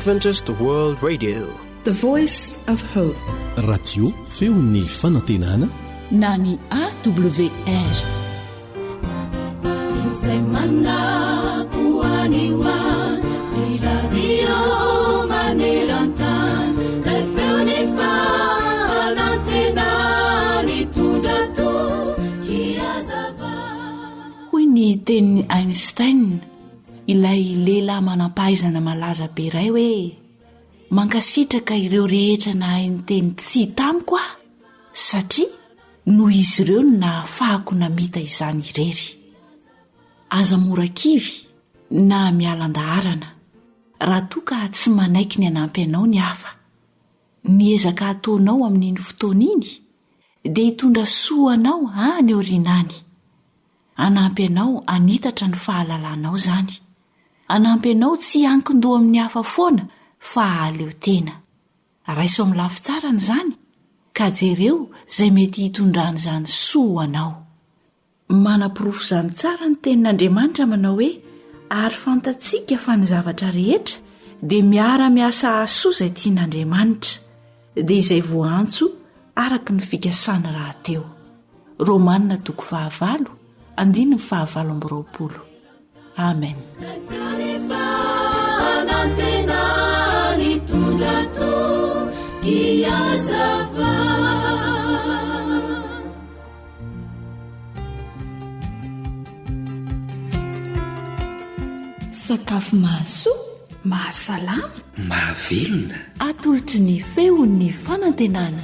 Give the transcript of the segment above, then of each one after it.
Adventist World Radio, the voice of hope. Radio feon'ny fanantenana na ny AWR. Izay manakoaniwa ny radio maneran-tany ilay feony fanantenany tondra tokiazava. Hoy ny tenin'ny Einstein, ilay lehilahy manam-pahaizana malaza be iray hoe mankasitraka ireo rehetra nahay ny teny tsy tamiko aho, satria noho izy ireo no nahafahako namita izany irery. Aza mora-kivy na mialan-daharana raha toa ka tsy manaiky ny hanampy anao ny hafa. Ny ezaka ataonao amin'iny fotoana iny dia hitondra soa anao any aorianany. Hanampy anao anitatra ny fahalalanao zany. Hanampy anao tsy hankin-doha amin'ny hafa foana fa aleo tena. Raiso amin'ny lafitsarany zany, ka jereo izay mety hitondrany izany soa anao. Manam-porofo izany tsara ny tenin'Andriamanitra manao hoe ary fantatsika fa ny zavatra rehetra dia miara-miasa hasoa izay tian'Andriamanitra, dia izay voantso araka ny fikasana rahateo. Romanina 5:9-20. Amen. Sakafo mahasoa, mahasalama, mahavelona, atolotry ny feon'ny fanantenana.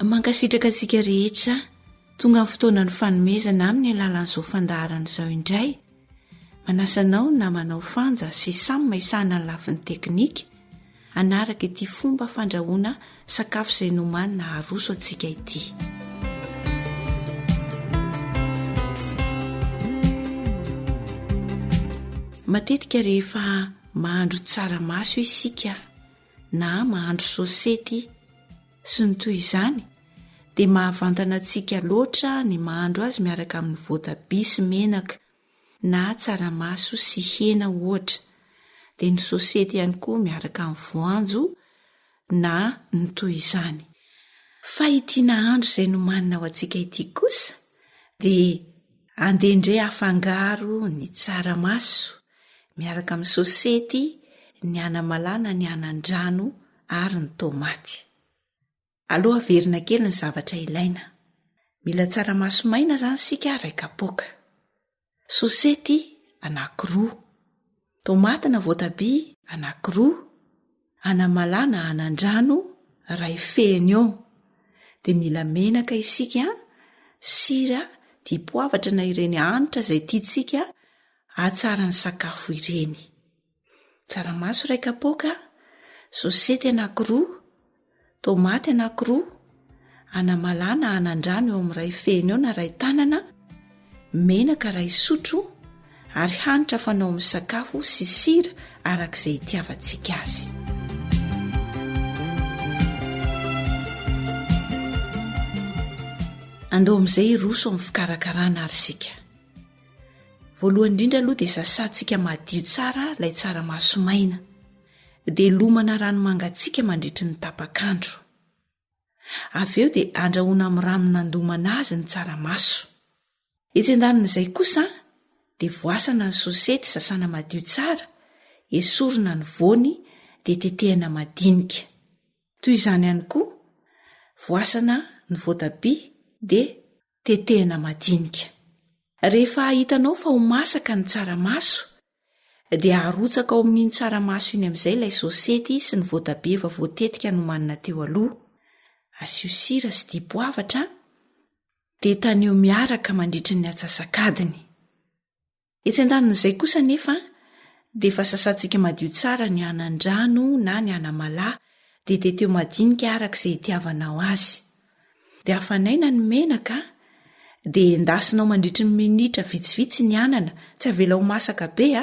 Mankasitraka antsika rehetra tonga amin'ny fotoanany fanomezana amin'ny alalan'izao fandaharana izao indray. Manasanao na manao fanja sy samy maisana ny lafin'ny teknika anaraka ity fomba fandrahoana sakafo izay nomanina haroso antsika ity. Matetika rehefa mahandro tsaramaso isika na mahandro sosety sy ny toy izany, dia mahavantana antsika loatra ny mahandro azy miaraka amin'ny voatabia sy menaka na tsaramaso sy hena ohatra, dia ny sosety ihany koa miaraka amin'ny voanjo na ny toy izany. Fa ity nahandro izay nomanina ao antsika ity kosa dia andendre afangaro ny tsaramaso miaraka amin'ny sosety, ny anamalana, ny anandrano ary ny tomaty. Aloha averina kely ny zavatra ilaina. Mila tsaramaso maina zany sika ray kapoaka, sosety anankiroa, tomaty na voatabia anankiroa, anamalana anandrano ray feny eo, dia mila menaka isika, sira, dipoavatra na ireny hanitra izay tiantsika hatsara ny sakafo ireny. Tsaramaso ray kapoaka, sosety anankiroa, tomaty anankiroa, anamalana anandrano eo amin'ny ray feny eo na ray tanana, menaka ray sotro ary hanitra fanao amin'ny sakafo sy sira arak'izay itiavantsika azy. Andao amin'izay roso amin'ny fikarakarana ary sika. Voalohany indrindra aloha dia sasantsika madio tsara ilay tsaramaso maina, dia lomana rano mangatsiaka mandritry ny tapakandro. Avy eo dia andrahoina amin'ny rano nandomana azy ny tsaramaso. Etsendanan'izay kosa dia voasana ny sosety, sasana madio tsara, esorina ny voany dia tetehana madinika. Toy izany ihany koa voasana ny voatabia dia tetehana madinika. Rehefa hitanao fa ho masaka ny tsaramaso dia arotsaka ao amin'iny tsaramaso iny amin'izay ilay sosety sy ny voatabia efa voatetika nomanina teo aloha. Asio sira sy dipoavatra dia taneo miaraka mandritry ny atsasakadiny. Etsendanan'izay kosa nefa dia efa sasantsika madio tsara ny anandrano na ny anamalà dia teteo madinika arak'izay itiavanao azy. Dia afanaina ny menaka dia endasinao mandritry ny minitra vitsivitsy ny anana, tsy avela ho masaka be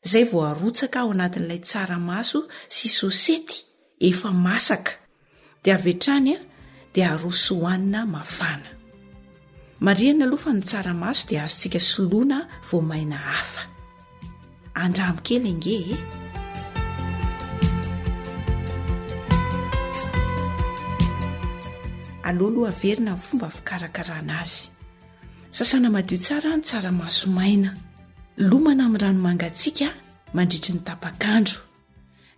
zay vao arotsaka ao anatin'ilay tsaramaso sy sosety efa masaka, dia avetrany dia aroso hoanina mafana. marihana aloha fa ny tsaramaso dia azontsika soloana voamaina hafa. Andramo kely nge e. Aloaloha averina ny fomba fikarakarana azy. Sasana madio tsara ny tsaramaso maina. Lomana amin'ny rano mangatsiaka mandritry ny tapakandro.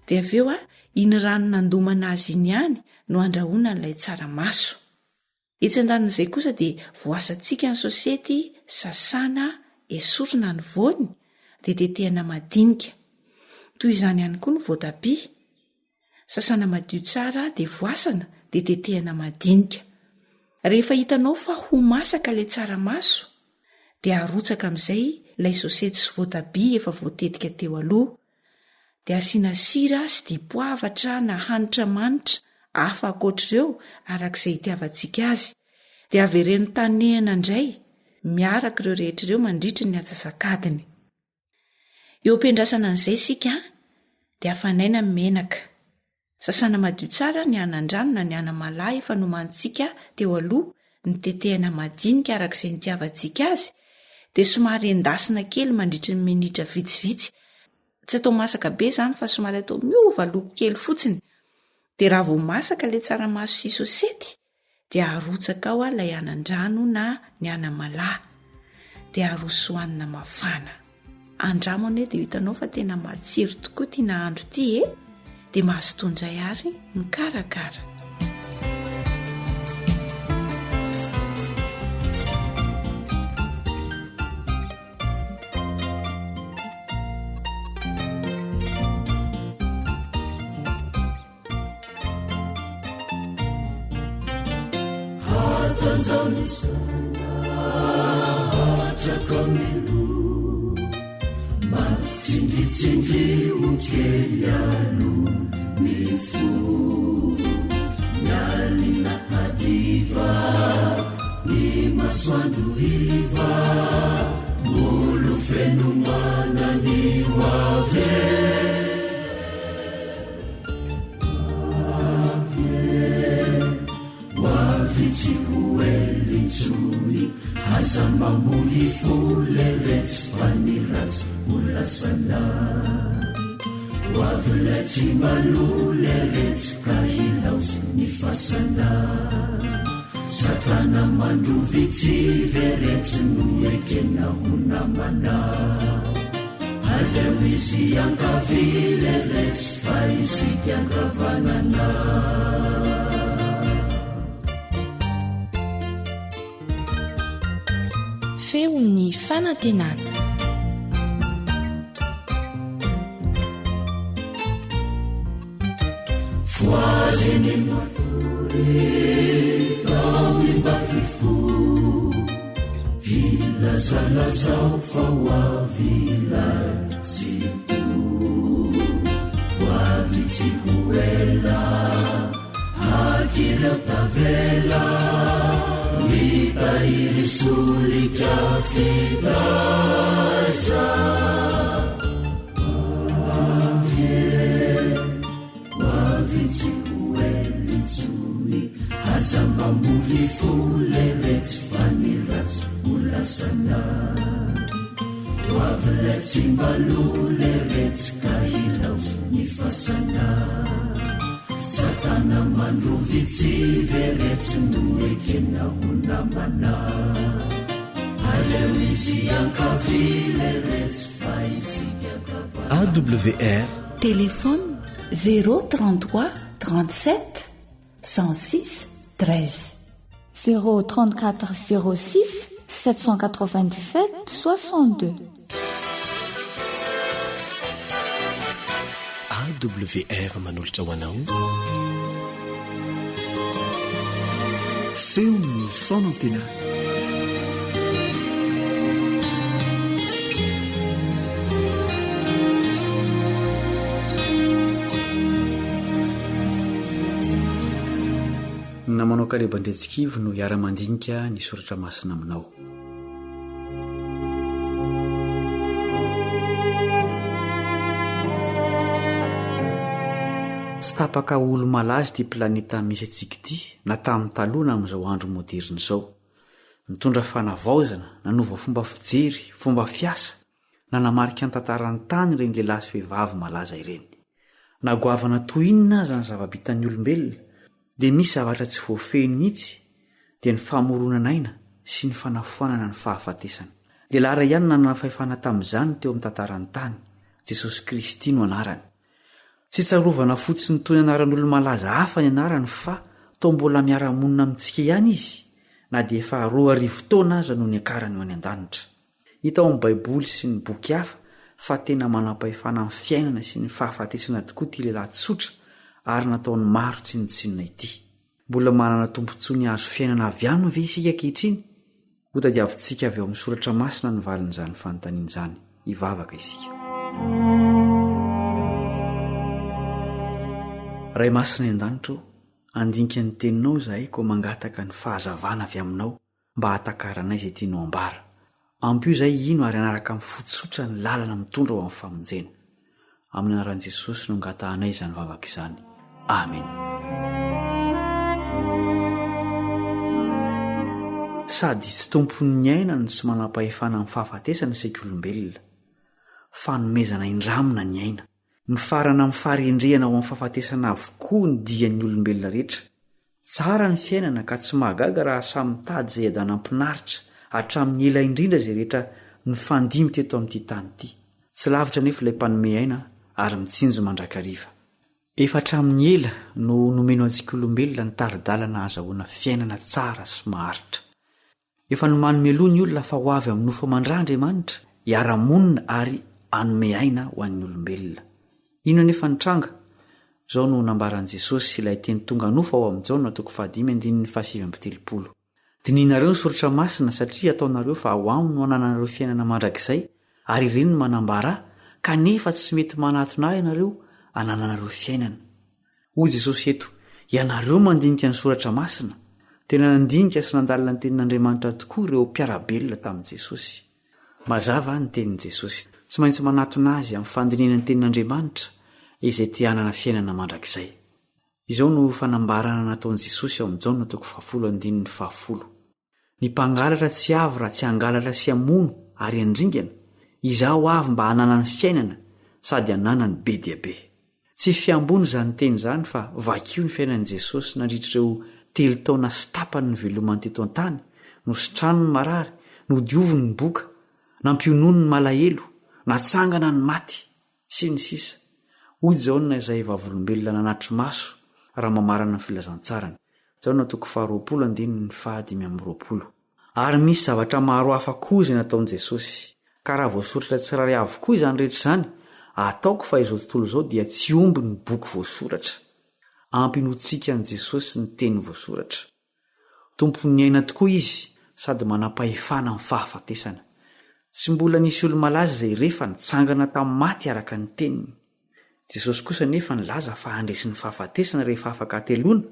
Dia avy eo iny rano nandomana azy iny ihany no andrahoana n'ilay tsaramaso. Etsy andanin'izay kosa dia voasantsika ny sosety, sasana, esorina ny voany dia tetehana madinika. Toy izany ihany koa ny voatabia. Sasana madio tsara dia voasana dia tetehana madinika. Rehefa hitanao fa ho masaka ilay tsaramaso dia arotsaka amin'izay ilay sosety sy voatabia efa voatetika teo aloha. Dia asiana sira sy dipoavatra na hanitra manitra hafa ankoatr'ireo arak'izay itiavantsika azy. Dia avereno tanehana indray miaraka ireo rehetra ireo mandritry ny atsasakadiny. Eo ampiandrasana an'izay isika dia afanaina menaka. Sasana madio tsara ny anandrano na ny anamalahy efa nomantsika teo aloha ny tetehana madinika arak'izay nitiavantsika azy dia somary endasina kely mandritry ny minitra vitsivitsy. Tsy atao masaka be izany fa somary atao miova loko kely fotsiny. Dia raha vao masaka ilay tsaramaso sy sosety dia arotsaka ao ilay anandrano na ny anamalahy dia aroso hoanina mafana. Andramo ane dia hitanao fa tena matsiro tokoa ity nahandro ity e. Dia mahazo tondray ary mikarakara. Matsinditsindry okely aloha ny fo, mialina hadiva ny masoandro iva, molo feno manany hoave hoavitsy hoelintsony aza mamoly foleretsy fa ny ratsy olasana hoavylay tsy maloleretsy ka hilaosy ny fasana satana mandrovitsy veretsy no ekena ho namana aleo izy ankavileretsy fa isika ankavanana. Feo ny fanantenana. Voaziny matory tamimbaky fo, ilazalazao fa hoavilay tsy to, hoavitsy hoela hakireo tavela mitahiry solika fidaza hoavitsy hoelintsony aza mamory foleretsy fa ny ratsy olasana hoavylay tsy maloleretsy ka hilaosy ny fasana satana mandrovitsy veretsy no ekena ho namana aleo izy ankavileretsy fa isika kava. AWR Téléphone 033 37 106 13 034 06 797 62. AWR manolotra ho anao feo ny fanantenana. namanao kalebandretsikivy no hiara-mandinika ny soratra masina aminao. Tsy tapaka olo malazy ty planeta misy atsika ity na tamin'ny taloana amin'izao andro moderina izao nitondra fanavaozana, nanova fomba fijery, fomba fiasa, nanamarika ny tantarany tany ireny lehilahy sy vehivavy malaza ireny. Nagoavana toy inona aza ny zava-bitan'ny olombelona, dia misy zavatra tsy voafehiny mihitsy, dia ny famoronana aina sy ny fanafoanana ny fahafatesana. Lehilahy iray ihany nanana fahefana tamin'izany teo amin'ny tantarany tany, Jesosy Kristy no anarany. Tsy tsarovana fotsiny toy ny anaran'olona malaza hafa ny anarany fa toa mbola miara-monina amintsika ihany izy, na dia efa 2000 taona aza no ny akarany ho any an-danitra. Hita ao amin'ny Baiboly sy ny boky hafa fa tena manam-pahefana amin'ny fiainana sy ny fahafatesana tokoa ity lehilahy tsotra ary nataony maro tsinotsinona ity. Mbola manana tompontsony azo fiainana avy aminy ve isika ankehitriny? Ho tadiavintsika avy eo amin'ny soratra masina ny valin'izany fanontaniana izany. Hivavaka isika. Ray masina ny an-danitra, andinika ny teninao izahay koa mangataka ny fahazavana avy aminao mba hahatakarana izay tianao ambara. Ampio izay ino ary anaraka amin'ny fotsotra ny lalana mitondra ao amin'ny famonjena. Amin'ny anaran'i Jesosy no angatahanay izany vavaka izany. Amen. Sady tsy tompon'ny aina ny tsy manam-pahefana amin'ny fahafatesana isika olombelona, fanomezana indramina ny aina, mifarana amin'ny faharendrehana ao amin'ny fahafatesana avokoa ny dian'ny olombelona rehetra. Tsara ny fiainana ka tsy mahagaga raha samy mitady izay adanampinaritra hatramin'ny ela indrindra izay rehetra ny fandimy teto amin'ity tany ity. Tsy lavitra nefa ilay mpanome aina ary mitsinjo mandrakariva. Efa hatramin'ny ela no nomeno antsika olombelona ny taridalana azahoana fiainana tsara sy maharitra. Efa no manome loha ny olona fa ho avy amin'ny nofo amandrà Andriamanitra hiara-monina ary hanome aina ho an'ny olombelona. Ino nefa ny tranga? Izao no nambaran'i Jesosy ilay teny tonga nofo ao amin'ny Jaona 5:7. Dinianareo ny soratra masina satria ataonareo fa ho aminy no ananareo fiainana mandrakizay ary ireny no manambara kanefa tsy mety manatona ianareo anananareo fiainana. Hoy Jesosy eto, ianareo mandinika ny soratra masina. Tena nandinika sy nandalina ny tenin'Andriamanitra tokoa ireo mpiarabelona tamin'i Jesosy. Mazava ny tenin'i Jesosy, tsy maintsy manatona azy amin'ny fandiniana ny tenin'Andriamanitra izay te hanana fiainana mandrakizay. Izao no fanambarana nataon'i Jesosy ao amin'ny Jaona 4:10. Ny mpangalatra tsy avy raha tsy hangalatra sy hamono ary handringana. Izaho avy mba hanana ny fiainana sady hanana ny be dia be. Tsy fiambony izany teny izany fa vakio ny fiainan'i Jesosy nandritr'ireo 3 taona sy tapany ny velomany teto an-tany, nositrano ny marary, nodioviny ny boka, nampionono ny malahelo, natsangana ny maty sy ny sisa. Hoy Jaona izay vavolombelona nanatry maso raha mamarana ny filazantsarany. Jaona 2:20. Ary misy zavatra maro hafa koa izay nataon'i Jesosy, ka raha voasoratra tsirairay avokoa izany rehetra izany, ataoko fa izao tontolo izao dia tsy omby ny boky voasoratra. Ampinoantsika an'i Jesosy ny teny voasoratra. Tompon'ny aina tokoa izy sady manam-pahefana amin'ny fahafatesana. Tsy mbola nisy olo-malaza izay rehefa nitsangana tamin'ny maty araka ny teniny. Jesosy kosa nefa nilaza fa handresy ny fahafatesana rehefa afaka ateloana,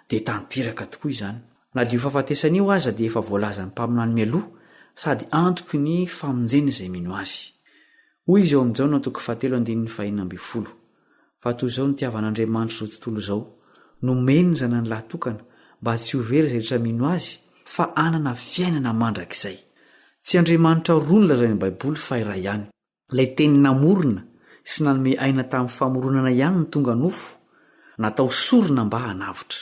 dia tanteraka tokoa izany. Na dio fahafatesana io aza dia efa voalaza ny mpaminany mialoha sady antoky ny famonjena izay mino azy. Hoy izy eo amin'ny Jaona 7:20. Fa toy izao ny tiavan'Andriamanitra izao tontolo izao, nomeny ny zanany lahatokana mba tsy ho very izay rehetra mino azy fa anana fiainana mandrakizay. Tsy Andriamanitra roa ny lazain'ny Baiboly fa iray ihany. Ilay teny namorona sy nanome aina tamin'ny famoronana ihany ny tonga nofo, natao sorona mba hanavotra.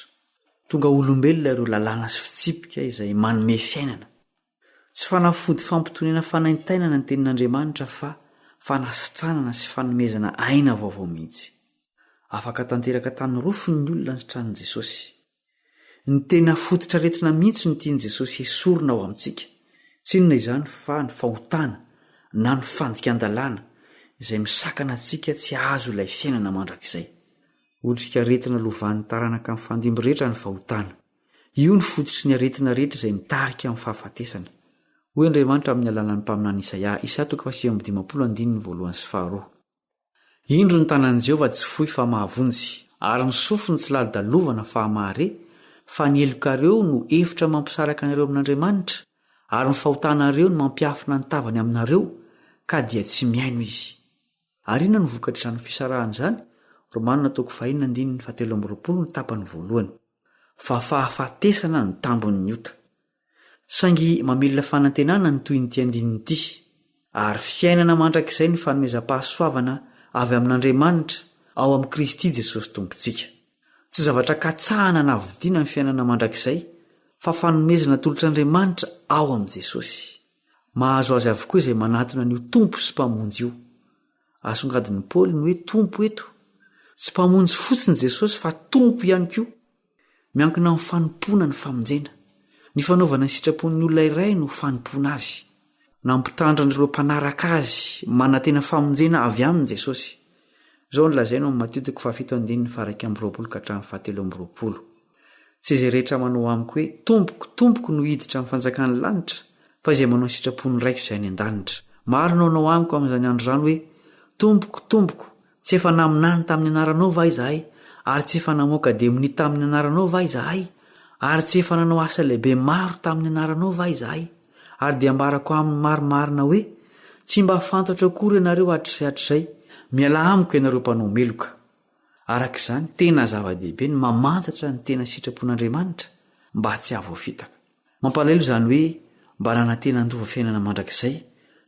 Tonga olombelona ireo lalàna sy fitsipika izay manome fiainana. Tsy fanafody fampitonena fanaintainana ny tenin'Andriamanitra fa fanasitranana sy fanomezana aina vaovao mihitsy. Afaka tanteraka tamin'ny rofiny ny olona nisitranin'i Jesosy. Ny tena fototra retina mihitsy no tian'i Jesosy esorina ao amintsika. Tsy inona izany fa ny fahotana na ny fandikan-dalàna izay misakana antsika tsy ahazo ilay fiainana mandrakizay. Otrika aretina lovan'ny taranaka amin'ny fandimby rehetra ny fahotana. Io ny fototry ny aretina rehetra izay mitarika amin'ny fahafatesana. Hoy Andriamanitra amin'ny alalan'ny mpaminany Isaia 1:1-2. Indro ny tanan'i Jehovah tsy fohy fa mahavonjy, ary ny sofiny tsy lalidalovana fa mahare, fa ny elokareo no hevitra mampisaraka anareo amin'Andriamanitra, ary ny fahotanareo no mampiafina ny tavany aminareo, ka dia tsy miaino izy. Ary inona no vokatra izany fisarahana izany? Romanina 5:17 ny tapany voalohany. Fa fahafatesana ny tambon'ny ota. saingy mamelona fanantenana ny toy ny ty andininy ity ary fiainana mandrakizay ny fanomezam-pahasoavana avy amin'Andriamanitra ao amin'i Kristy Jesosy tompontsika. Tsy zavatra katsahana na vidiana ny fiainana mandrakizay fa fanomezana tolotr'Andriamanitra ao amin'i Jesosy. Mahazo azy avokoa izay manatona an'io tompo sy mpamonjy io. Asongadin'ny Paoly ny hoe tompo eto, tsy mpamonjy fotsiny Jesosy fa tompo ihany koa. Miankina amin'ny fanompona ny famonjena. Ny fanaovana ny sitrapon'ny olona iray no fanompona azy. Nampitandran'ireo mpanaraka azy manantena famonjena avy aminy Jesosy. Izao ny lazaina amin'ny Mateo 7:1-7. Tsy izay rehetra manao amiko hoe tompoko tompoko no hiditra amin'ny fanjakan'ny lanitra, fa izay manao sitrapony raiko izay any an-danitra. Maro nanao amiko amin'izany andro izany hoe tompoko tompoko, tsy efa naminany tamin'ny anaranao va izahay, ary tsy efa namoaka demoni tamin'ny anaranao va izahay, ary tsy efa nanao asa lehibe maro tamin'ny anaranao va izahay, ary dia ambarako amin'ny marimarina hoe tsy mba fantatra akory ianareo hatr'izay, miala amiko ianareo mpanao meloka. Araka izany tena zava-dehibe ny mamantatra ny tena sitrapon'Andriamanitra mba tsy havoafitaka. Mampalahelo izany hoe mba nanantena andova fiainana mandrakizay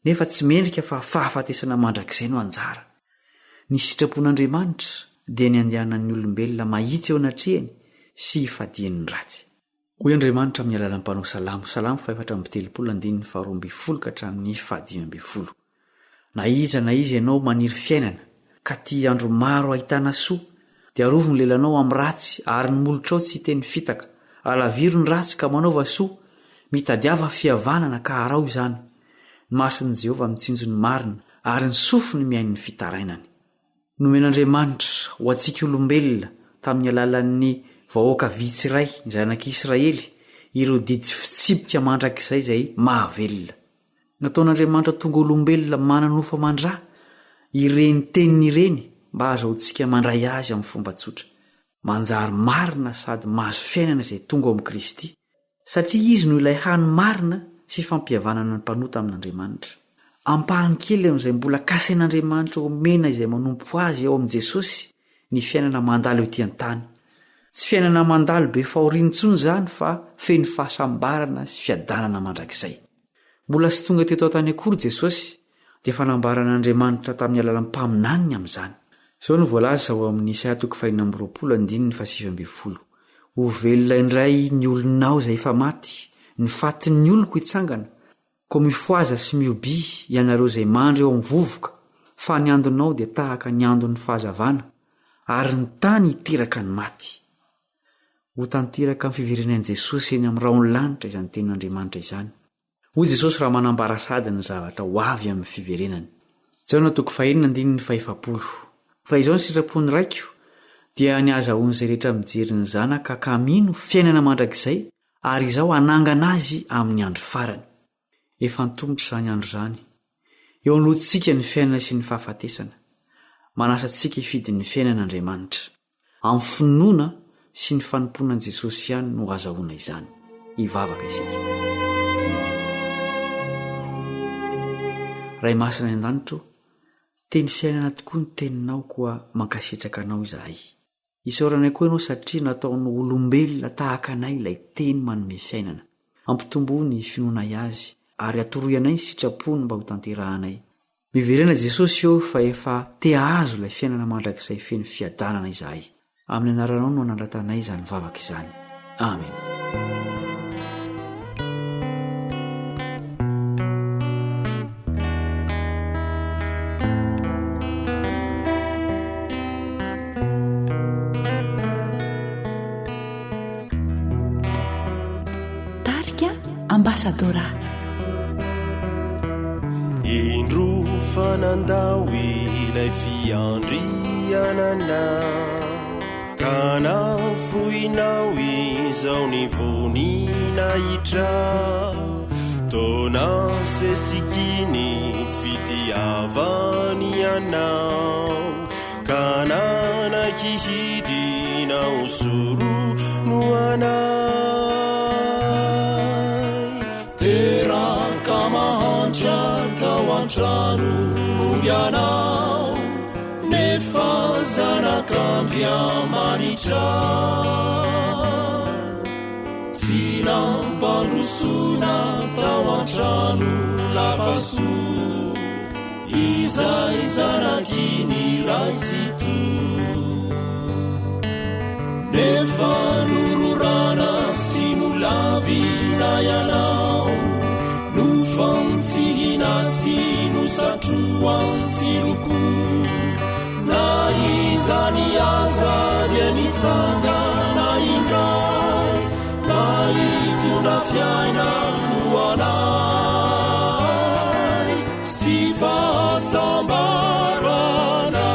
nefa tsy mendrika fa fahafatesana mandrakizay no anjara. Ny sitrapon'Andriamanitra dia ny andehanan'ny olombelona mahitsy eo anatrehany sy hifadian'ny ratsy. Hoy Andriamanitra amin'ny alalan'ny mpanao Salamo 4:2-20. Na iza ianao maniry fiainana ka ty andro maro ahitana soa, dia arovo ny lelanao amin'ny ratsy ary ny molotrao tsy hiteny fitaka. Alaviro ny ratsy ka manaova soa, mitadiava fihavanana ka harao izany. Ny mason'i Jehovah mitsinjo ny marina ary ny sofiny miain'ny fitarainany. Nomen'Andriamanitra ho antsika olombelona tamin'ny alalan'ny vahoaka vitsiray ny zanak'Israely ireo didy tsy fitsipika mandrakizay izay mahavelona. Nataon'Andriamanitra tonga olombelona mananofo mandra ireny teniny ireny mba azahoantsika mandray azy amin'ny fomba tsotra. Manjary marina sady mahazo fiainana izay tonga ao amin'i Kristy, satria izy no ilay hany marina sy fampihavanana ny mpanota amin'Andriamanitra. Ampahany kely amin'izay mbola kasain'Andriamanitra omena izay manompo azy ao amin'i Jesosy ny fiainana mandalo ety an-tany. Tsy fiainana mandalo be fahoriana intsony izany fa feno fahasambarana sy fiadanana mandrakizay. Mbola sy tonga teto an-tany akory Jesosy dia fanambaran'Andriamanitra tamin'ny alalan'ny mpaminaniny amin'izany. Izao no voalaza ao amin'ny Isaia 40:7. Ho velona indray ny olonao izay efa maty, ny fatin'ny oloko hitsangana, koa mifoaza sy mioby ianareo izay mandry eo amin'ny vovoka, fa ny andonao dia tahaka ny andon'ny fahazavana, ary ny tany hiteraka ny maty. Ho tanteraka amin'ny fiverenan'i Jesosy eny amin'ny raon'ny lanitra izany tenin'Andriamanitra izany. Hoy Jesosy raha manambara sady ny zavatra ho avy amin'ny fiverenany. Fa izao ny sitrapony raiko dia ny azahoany izay rehetra mijery ny zanaka kamino fiainana mandrakizay, ary izao anangana azy amin'ny andro farany. Efa nitombotra izany andro izany. Eo anoloantsika ny fiainana sy ny fahafatesana. Manasa antsika hifidy ny fiainan'Andriamanitra. Amin'ny finoana sy ny fanomponan'i Jesosy ihany no azahoana izany. Hivavaka isika. Ray masina ny an-danitro, teny fiainana tokoa ny teninao koa mankasitraka anao izahay. Isaoranay koa ianao satria nataonao olombelona tahaka anay ilay teny manome fiainana. Ampitombo ny finoanay azy ary atoroy anay sitrapony mba ho tanterahanay. Miverena Jesosy eo fa efa te azo ilay fiainana mandrakizay feno fiadanana izahay. Amin'ny anaranao no anandratanay izany vavaka izany. Amen. Ambassadora indro fanandao ilay fiandrianana, ka nafoinao izao ny voninahitra, taona sesikiny fitiavany anao, ka nanakihidinao soro no anao. Trano nombianao nefa zanak'Andriamanitra, tsy namparosona tao antrano lapaso izay zanakiny ratsito nefa nororana sy nolavina ianao no fantsihina sy no satroantsiloko na izany aza dia nitsangana indray na hitondra fiaina no anay sy fahasambarana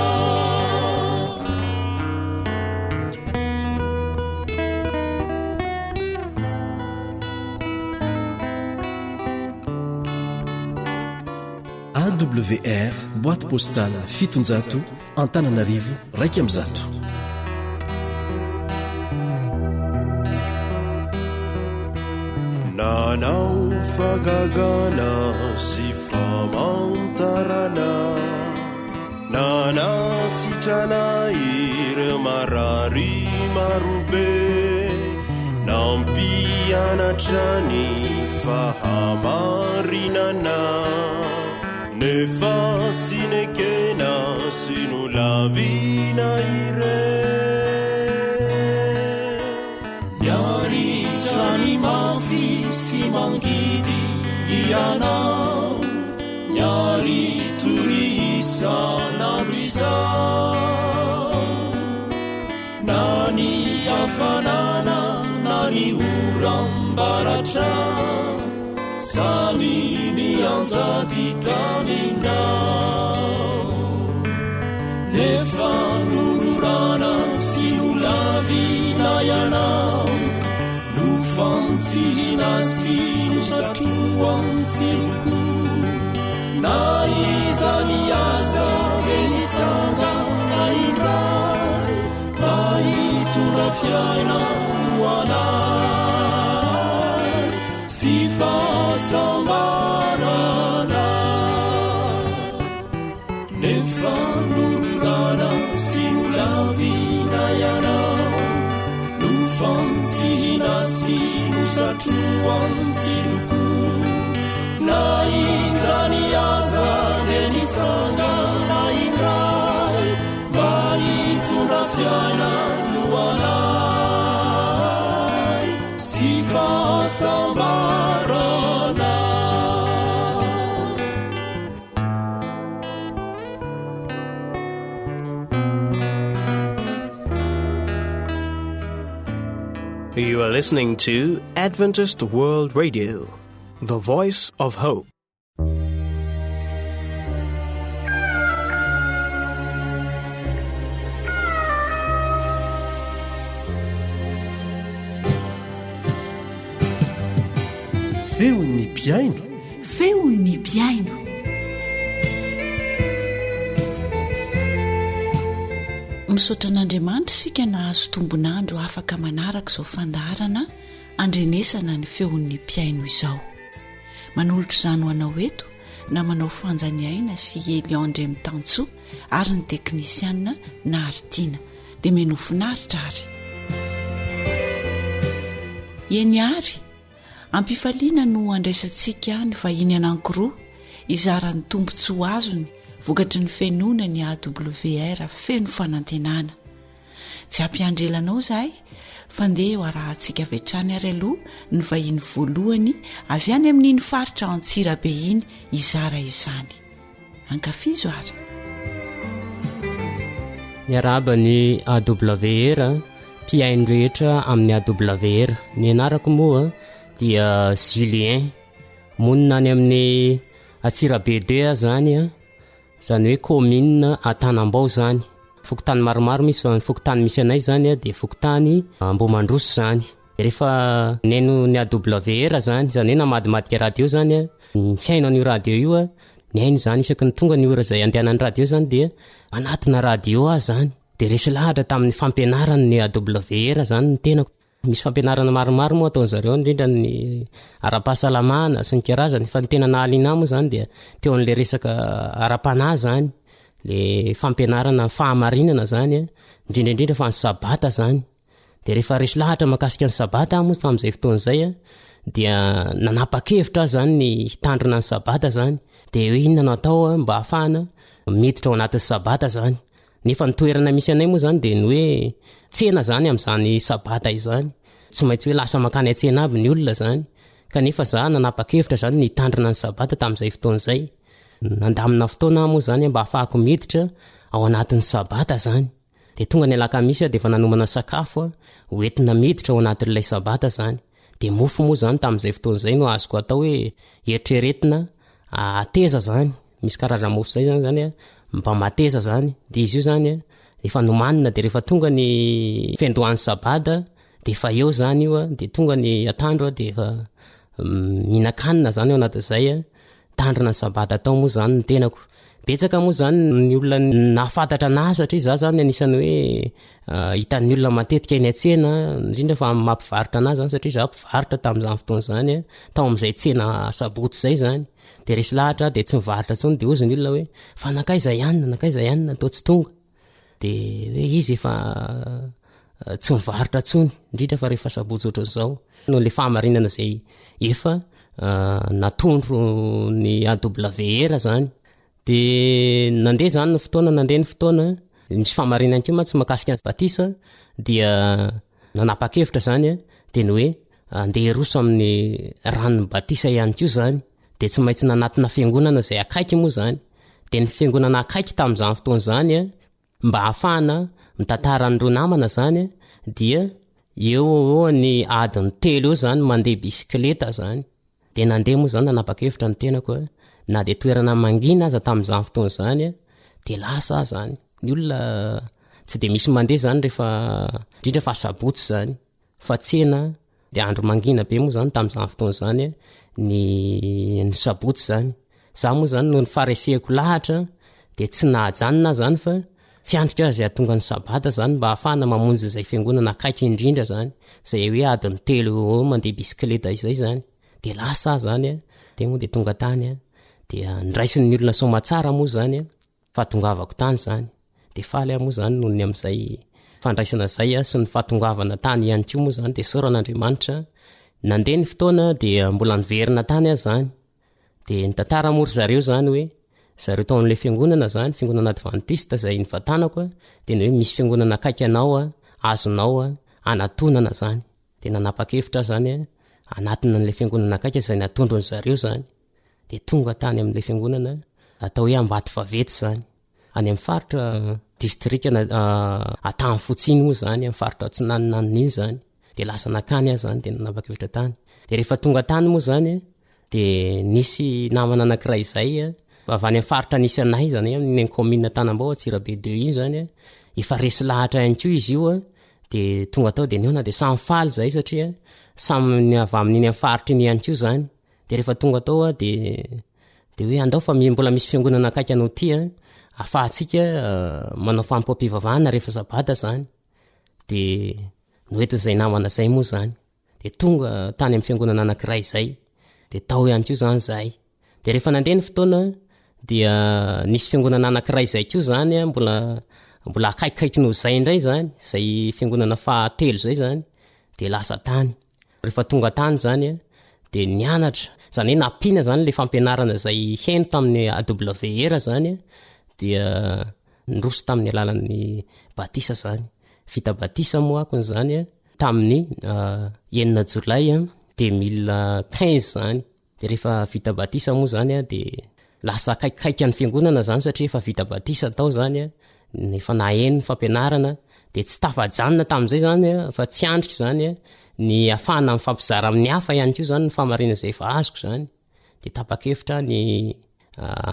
AWR boîte postale 700 Antananarivo 100. Nanao fagagana sy famantarana nanasitrana iry marary marobe nampianatrany fahamarinana nefa tsy nekena sy nolavina ire miaritrany mafy sy mangidy ianao miary torisanandro izao na ny afanana na ny orambaratra samy mianjady taminao nefa nororana sy nolavina ianao no fantsihina sy no satroantsiloko na izany aza enitsangana indray na hitondra fiaina no anay sy fahasambarana nefa nororana sy nolavina ianao no fantsihina sy no satroantsiloko na izany aza dia nitsangana indray mba hitondra fiaina no anay sy fahasambarana You are listening to Adventist World Radio, the voice of hope. Feon'ny piaino. Feon'ny piaino. Misaotra an'Andriamanitra isika nahazo tombonandro afaka manaraka izao fandaharana andrenesana ny feon'ny piaino izao. Manolotra izany ho anao eto na manao fanjaniaina sy Eliandre Mitantsoa ary ny teknisiana na Aritiana dia meno finaritra ary. Eny ary ampifaliana no andraisantsika ny vahiny anankiroa izarany tombontsoa azony vokatry ny fenona ny AWR feno fanantenana. Tsy ampiandrelanao zahay fa ndeha ho arahantsika vetrany ary aloha ny vahiny voalohany avy any amin'iny faritra Antsirabe iny izara izany. Ankafizo ary. Miaraba ny AWR piaino rehetra amin'ny AWR. Ny anarako moa dia Julien monina any amin'ny Antsirabe 2 zany zany hoe commune Antanambao zany. Fokotany maromaro misy fa ny fokotany misy anay zany dia fokotany Ambomandroso zany. Rehefa neno ny AWR zany zany hoe namadimadika radio zany ny fiaino an'io radio io niaino zany isaky ny tonga ny ora izay andehanan'ny radio zany dia anatina radio zany. Dia resy lahatra tamin'ny fampianarana ny AWR zany ny tenako. Misy fampianarana maromaro moa ataon zareo indrindra ny ara-pahasalamana sy ny karazany fa ny tena nahaliana moa zany dia teo an'le resaka ara-panahy zany, le fampianarana fahamarinana zany indrindraindrindra fa ny sabata zany de rehefa resy lahatra makasika ny sabata moa tam'izay fotoan'zay dia nanapa-kevitra zany ny hitandrina ny sabata zany de hoe inona no atao mba hahafahana miditra ao anatin'ny sabata zany nefa nitoerana misy anay moa zany de ny hoe tsena zany am'izany sabata izany tsy maintsy hoe lasa makany atsena aby ny olona zany kanefa za nanapa-kevitra zany ny hitandrina ny sabata tam'izay fotoan'zay nandamina fotoana moa zany mba hahafahako miditra ao anatin'ny sabata zany de tonga ny alakamisy de efa nanomana sakafo hoentina miditra ao anatin'ilay sabata zany de mofo moa zany tam'izay fotoan'zay no azoko atao hoe eritreretina ateza zany misy karazana mofo zay zany mba mateza zany de izy io zany efa nomanina de rehefa tonga ny fendohan'ny sabata de efa eo zany io de tonga ny atandro de efa minakanina zany ao anatin'izay tandrina ny sabata atao moa zany ny tenako betsaka moa zany ny olona nahafantatra anazy satria za zany anisany hoe hitan'ny olona matetika eny atsena indrindra fa mampivaritra anazy zany satria za mpivaritra tam'izany fotoana zany tao am'izay tsena sabotsy zay zany de resy lahatra de tsy mivaritra tsony de ozy ny olona hoe fa nakaiza ianina atao tsy tonga de hoe izy efa tsy mivaritra tsony indrindra fa rehefa sabotsy ohatran'izao no le fahamarinana zay efa natondro ny AWR zany de nandeha zany ny fotoana misy fahamarinana keo tsy makasika ny batisa dia nanapa-kevitra zany de ny hoe andeha roso amin'ny ranony batisa ihany keo zany de tsy maintsy nanatina fiangonana zay akaiky moa zany de ny fiangonana akaiky tam'izany fotoana zany mba hahafahana mitantara n'ireo namana zany dia eo ny adiny 3 eo zany mandeha bisikleta zany de nandeha moa zany nanapa-kevitra ny tenako na de toerana mangina aza tam'izany fotoana zany de lasa zany ny olona tsy de misy mandeha zany rehefa indrindra fa sabotsy zany fa tsena de andro mangina be moa zany tam'izany fotoana zany ny sabotsy zany za moa zany no ny faresehako lahatra de tsy nahajanona zany fa tsy andrika azy atonga ny sabata zany mba hahafahana mamonjy zay fiangonana akaiky indrindra zany zay hoe adiny 3 mandeha bisikleta izay zany de lasa zany de moa de tonga tany de ndraisin'ny olona somatsara moa zany fahatongavako tany zany de faly moa zany noho ny am'izay fandraisana zay sy ny fahatongavana tany ihany koa moa zany de soran'Andriamanitra nandeha ny fotoana de mbola niverina tany azy zany de nitantara mory zareo zany hoe zareo tao amin'le fiangonana zany fiangonana adventiste zay nivatanako de ny hoe misy fiangonana akaiky anao azonao anatonana zany de nanapa-kevitra zany anatina n'le fiangonana akaiky zay natondro ny zareo zany de tonga tany amin'le fiangonana atao hoe ambaty favety zany any amin'ny faritra distrika atany fotsiny moa zany amin'ny faritra tsy naninaniny zany de lasa nakany azy zany de nanapa-kevitra tany de rehefa tonga tany moa zany de nisy namana anankiray izay avy any amin'ny faritra nisy anay zany amin'ny commune Tanambao Atsirabe 2 iny zany efa resy lahatra ihany koa izy io de tonga tao de niona de samy faly zay satria samy avy amin'iny amin'ny faritra iny ihany koa zany de rehefa tonga tao de hoe andao fa mbola misy fiangonana akaiky anao ty afahantsika manao fampam-pivavahana rehefa sabata zany de noetin'izay namana zay moa zany de tonga tany amin'ny fiangonana anankiray zay de tao ihany koa zany zay de rehefa nandeha ny fotoana dia nisy fiangonana anankiray zay koa zany mbola akaikikaiky no zay indray zany zay fiangonana fahatelo zay zany de lasa tany rehefa tonga tany zany de nianatra zany hoe nampina zany le fampianarana zay heno tamin'ny AWR zany dia nroso tamin'ny alalan'ny batisa zany vita batisa moa akony zany tamin'ny 9 Jolay 2015 zany de rehefa vita batisa moa zany de lasa akaikikaiky any fiangonana zany satria efa vita batisa tao zany nefa naheno ny fampianarana de tsy tafajanona tamin'izay zany fa tsy andrika zany ny afahana amin'ny fampizara amin'ny hafa ihany koa zany ny famarina zay efa azoko zany de tapa-kevitra ny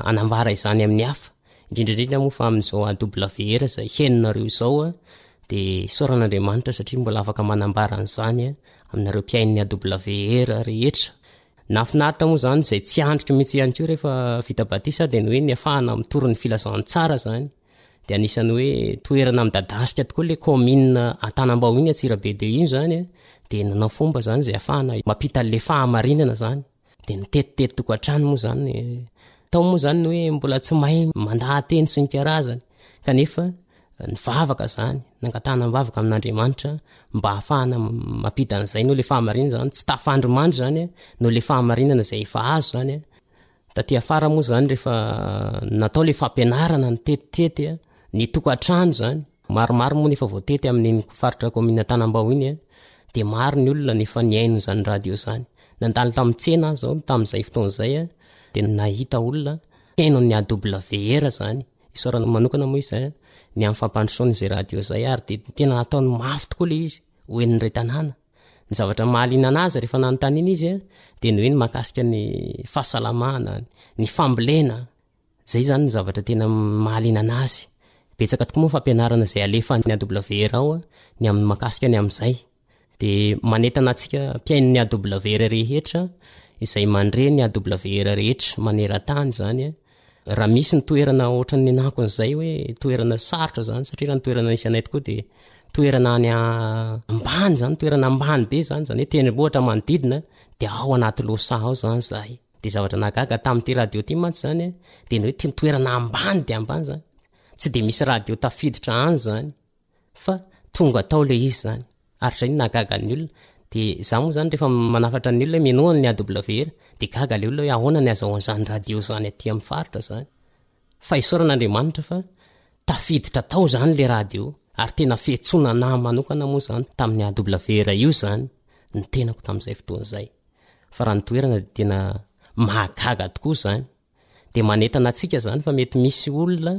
anambara izany amin'ny hafa indrindrandrindra moa fa amin'izao AWR zay henonareo izao de soran'Andriamanitra satria mbola afaka manambara an'izany aminareo mpiain'ny AWR rehetra nafinaritra moa zany zay tsy andrika mihitsy ihany koa rehefa vita batisa de ny hoe ny afahana mitoro ny filazantsara zany de anisany hoe toerana midadasika tokoa le commune Antanambao iny Atsirabe 2 iny zany de nanao fomba zany zay afahana mampita le fahamarinana zany de nitetitety toko atrano moa zany tao moa zany hoe mbola tsy mahay mandahateny sy ny karazany kanefa ny vavaka zany nangatana mivavaka amin'andriamanitra mba hahafahana mampita an'izay no le fahamarinana zany tsy tafandromandry zany no le fahamarinana zay efa azo zany taty afara moa zany rehefa natao le fampianarana ny tetitety ny tokantrano zany maromaro moa nefa voatety amin'ny faritra komina Tanambao-iny de maro ny olona nefa niaino zany radio zany nandalo tamin'ny tsena zao tamin'izay fotoan'izay de nahita olona haino ny AWR zany isorana manokana moa izay ny amin'ny fampandrosoany zay radio zay ary de tena nataony mafy tokoa le izy hoen'ny ray tanàna ny zavatra mahaliana anazy rehefa nanontaniana izy de ny hoe ny mahakasika ny fahasalamana ny fambolena zay zany ny zavatra tena mahaliana anazy betsaka tokoa moa fampianarana zay alefa ny AWR ao ny amin'ny mahakasika ny amin'izay de manetana antsika mpiaino ny AWR rehetra izay mandre ny AWR rehetra maneran-tany zany raha misy ny toerana ohatran'ny nakon'izay hoe toerana sarotra zany satria raha ny toerana nisy anay tokoa de toerana any ambany zany toerana ambany be zany zany hoe tendrombohitra manodidina de ao anaty losaha ao zany zahay de zavatra nagaga tamin'ity radio ty mantsy zany de ny hoe toerana ambany de ambany zany tsy de misy radio tafiditra any zany fa tonga tao le izy zany ary zay nagaga ny olona de za moa zany rehefa manafatra ny olona menoana ny AWR de gaga le olona hoe ahoana ny azahoan'izany radio zany aty amin'ny faritra zany fa isaoran'Andriamanitra fa tafiditra tao zany le radio ary tena fihetsoana na manokana moa zany tamin'ny AWR io zany ny tenako tamin'izay fotoan'izay fa raha ny toerana de tena mahagaga tokoa zany de manetana atsika zany fa mety misy olona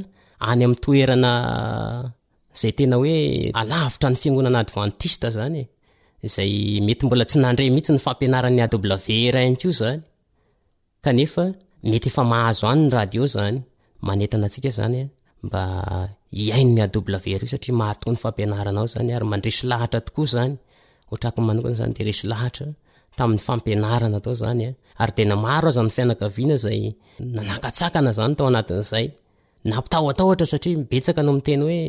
any amin'ny toerana zay tena hoe alavitra ny fiangonana adventista zany izay mety mbola tsy nandre mihitsy ny fampianaran'ny AWR ihany zany kanefa mety efa mahazo any ny radio zany manetana atsika zany mba iaino ny AWR io satria maro tokoa ny fampianaranao zany ary mandresy lahatra tokoa zany ohatrako manokana zany de resy lahatra tamin'ny fampianarana tao zany ary tena maro azany fianakaviana zay nanakatsakana zany tao anatin'izay nampitahoatahotra satria betsaka no miteny hoe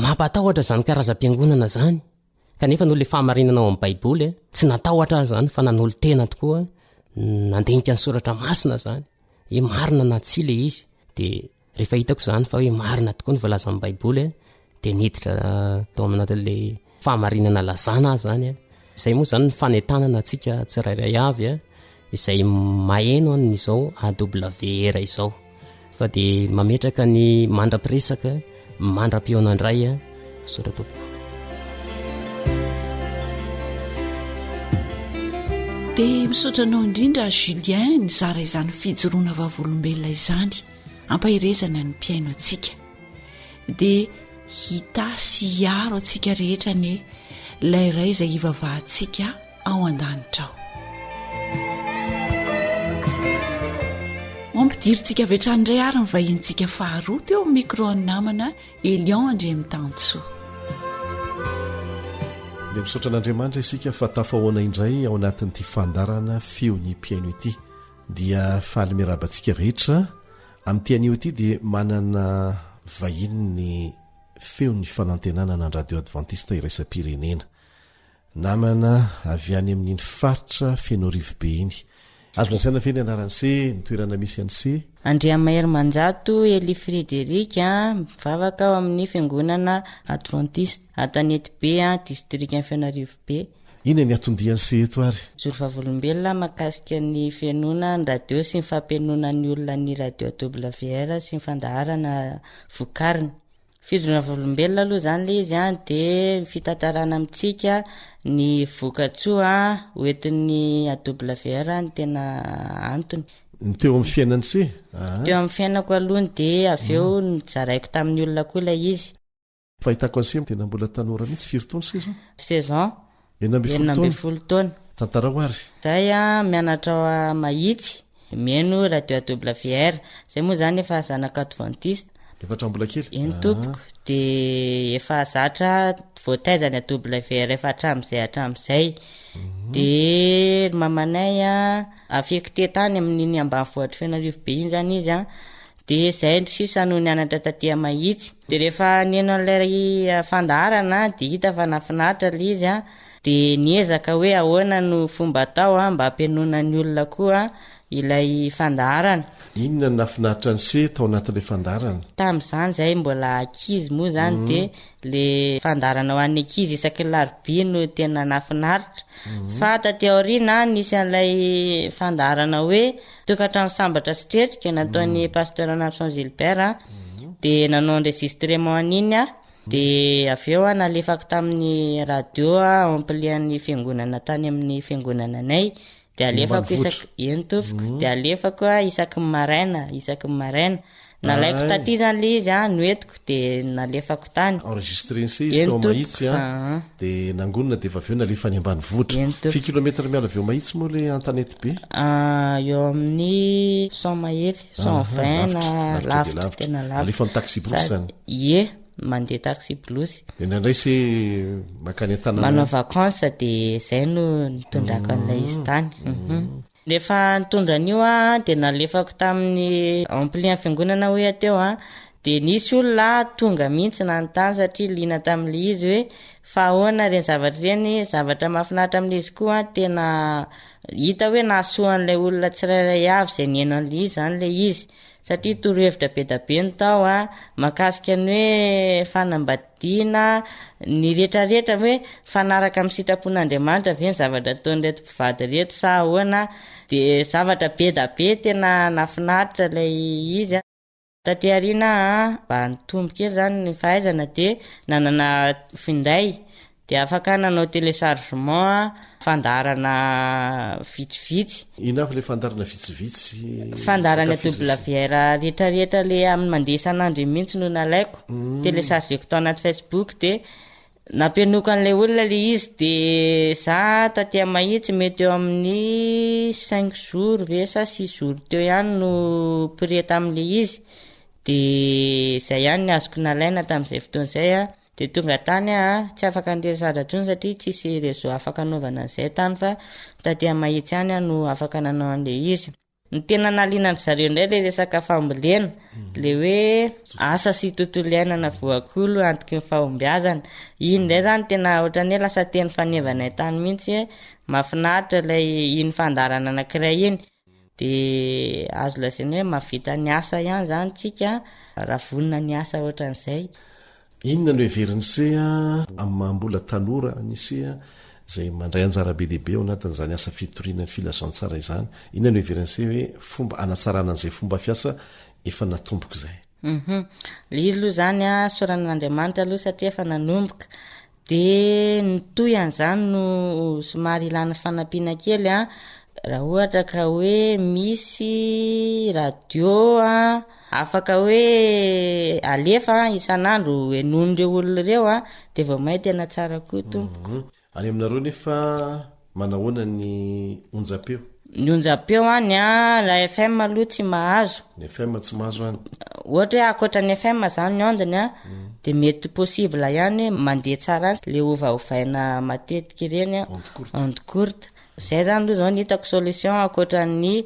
mampatahotra zany karazam-piangonana zany kanefa no le fahamarinana ao amin'ny baiboly tsy natahotra zany fa nanolo tena tokoa nandinika ny soratra masina zany hoe marina na tsy le izy de rehefa hitako zany fa hoe marina tokoa ny voalaza amin'ny baiboly de niditra tao amin'le fahamarinana lazana zany izay moa zany ny fanetanana atsika tsirairay avy izay maheno an'izao AWR izao fa de mametraka ny mandra-piresaka mandra-pionandray sora tompoko de misaotranao indrindra Julien ny zara izany fijoroana vavolombelona izany ampahirezana ny mpiaino atsika de hita sy hiaro atsika rehetra ny layray izay hivavahantsika ao an-danitra ao mampidirintsika avetranyray ary mivahintsika faharoa teo amin'ny micro ny namana Elion Andriamitansoa le misaotra an'Andriamanitra isika fa tafahoana indray ao anatin'ity fandarana feon'ny mpiaino ity dia faly miarabantsika rehetra amin'ity anio ity dia manana vahiny ny feon'ny fanantenana ny radio adventista iraisam-pirenena namana avy any amin'iny faritra feno rivobe iny azo nasaina fe ny anaran'se ny toerana misy an'se Andriamahery Manjato Eli Frédéric mivavaka ao amin'ny fiangonana adventiste Atanety-be district Fianarivobe. Ina ny atondian'se eto ary zoro vavolombelona makasika ny fianona ny radio sy ny fampianona ny olona ny radio AWR sy ny fandaharana vokariny fidrona vavolombelona aloha zany le izy de fitantarana amintsika ny vokatsoa hoentin'ny AWR ny tena antony ny teo amin'ny fiainan'se teo amin'ny fiainako alohany de aveo nizaraiko tamin'ny olona koa ilay izy fahitako an'se tena mbola tanora mihitsy firy-taona saison 12 taona tantara ho ary zay mianatra mahitsy mieno radio AWR zay moa zany efa zanaka adventiste efatra mbola kely eny tompoko de efa zatra voataizany AWR efa hatramin'izay de mamanay afekite tany amin'iny ambanivohitra Fianarivobe iny zany izy de zay sisa no nianatra taty mahitsy de rehefa nieno an'ilay fandaharana de hita fa nafinaritra le izy de niezaka hoe ahoana no fomba atao mba hampianona ny olona koa ilay fandaharana. Inona no nafinaritra ny se tao anatin'ilay fandaharana? Tamin'izany zay mbola ankizy moa zany de le fandaharana ho an'ny ankizy isaky larobia no tena nafinaritra. Fa taty aoriana nisy an'ilay fandaharana hoe tokantrano sambatra sitretrika nataon'ny pasteur Anatson Gilbert de nanao enregistrement an'iny de avy eo nalefako tamin'ny radio amplian'ny fiangonana tany amin'ny fiangonana anay. De alefako de alefako isaky maraina nalaiko taty zany le izy noetiko de nalefako tany enregistrensy izy tao mahitsy de nangonina de avy eo nalefa any ambanivohitra. Fi kilometra miala avy eo mahitsy moa le antanety be? Eo amin'ny 100 mahery 120 na lavitra tena lavitra. Alefa ny taxi blosy zany? Ie, mandeha taxi blosy. De nandray se makany an-tanana manao vacances de zay no nitondrako an'ilay izy tany. Rehefa nitondra an'io de nalefako tamin'ny amplian fiangonana hoe ateo de nisy olona tonga mihitsy nanontany satria liana tamin'ilay izy hoe fa ahoana reny zavatra reny, zavatra mahafinaritra amin'ilay izy koa tena hita hoe nahasoan'ilay olona tsirairay avy zay niaino an'ilay izy zany ilay izy. Satria torohevitra be da be ny tao mahakasika ny hoe fanambadiana ny rehetrarehetra hoe fanaraka amin'ny sitrapon'Andriamanitra ve ny zavatra ataon'ireto mpivady reto sa ahoana, de zavatra be da be tena nafinaritra ilay izy. Taty aoriana mba nitombo kely zany ny fahaizana de nanana finday de afaka nanao téléchargement fandaharana vitsivitsy. Ina avy le fandaharana vitsivitsy? Fandaharana WR rehetrarehetra le amin'ny mandeha isan'andro mihitsy no nalaiko. Téléchargeko tao anaty Facebook de nampianoko an'ilay olona le izy de za taty mahitsy mety eo amin'ny 5 jours ve sa 6 jours teo ihany no pré tamin'le izy de zay ihany ny azoko nalaina tamin'izay fotoan'izay de tonga tany tsy afaka andeha drony satria tsisy réseau afaka anaovana an'izay tany fa taty mahitsy ihany no afaka nanao an'ilay izy. Ny tena naliana ny zareo indray le resaka fambolena le hoe asa sy tontolo iainana voakolo antoky ny fahombiazana. Iny ndray zany tena ohatran'ny hoe lasa teny fanevanay tany mihitsy mahafinaritra ilay iny fandaharana anankiray iny de azo lazaina hoe mahavita ny asa ihany zany tsika raha vonona ny asa ohatran'izay. Inona no heverin'ny se amin'ny mahambola tanora ny se zay mandray anjara be dehibe ao anatin'izany asa fitoriana ny filazantsara izany, inona no heverin'ny se hoe fomba anatsarana an'izay fomba fiasa efa natomboka izay? Le izy aloha zany soran'Andriamanitra aloha satria efa nanomboka de nitoy an'izany no somary ilana fanampiana kely raha ohatra ka hoe misy radio afaka hoe alefa isan'andro enon'ireo olona ireo de vao mahay tena tsara koa tompoko. Any aminareo nefa manahoana ny onjapeo? Ny onjapeo any la FM aloha tsy mahazo. Ny FM tsy mahazo any? Ohatra hoe akoatra ny FM zany ny ondiny de mety possible ihany mandeha tsara le ovaovaina matetika ireny onde courte. Zay zany aloha zao ny hitako solution akoatra ny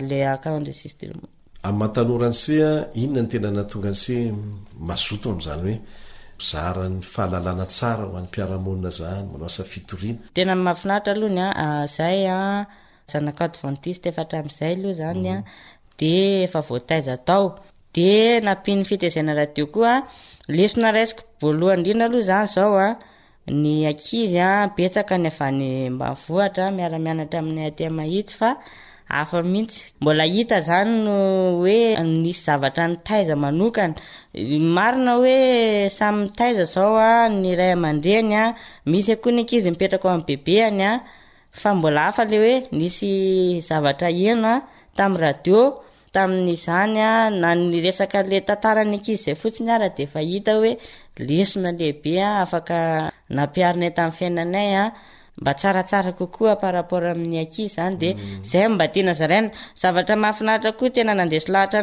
le enregistrement. Amin'ny mahatanora ny se inona ny tena natonga ny se mazoto amin'izany hoe zara ny fahalalana tsara ho an'ny mpiaramonina zany manao asa fitoriana? Tena mahafinaritra aloha ny zay zanaka adventiste efa hatramin'izay aloha zany de efa voataiza tao de nampiny fitaizana radio koa lesona raisiko voalohany indrindra aloha zany zao ny ankizy betsaka ny avy any ambanivohitra miara-mianatra amin'ny aty mahitsy fa hafa mihitsy mbola hita zany no hoe nisy zavatra nitaiza manokana. Marina hoe samy mitaiza zao ny ray aman-dreny misy koa ny ankizy mipetraka ao amin'ny bebeany fa mbola hafa le hoe nisy zavatra eno tamin'ny radio tamin'izany na ny resaka le tantarany ankizy zay fotsiny de efa hita hoe lesona lehibe afaka nampiarina tamin'ny fiainanay mba tsaratsara kokoa par rapport amin'ny ankizy zany de zay mba tena zaraina zavatra mahafinaritra koa tena nandresy lahatra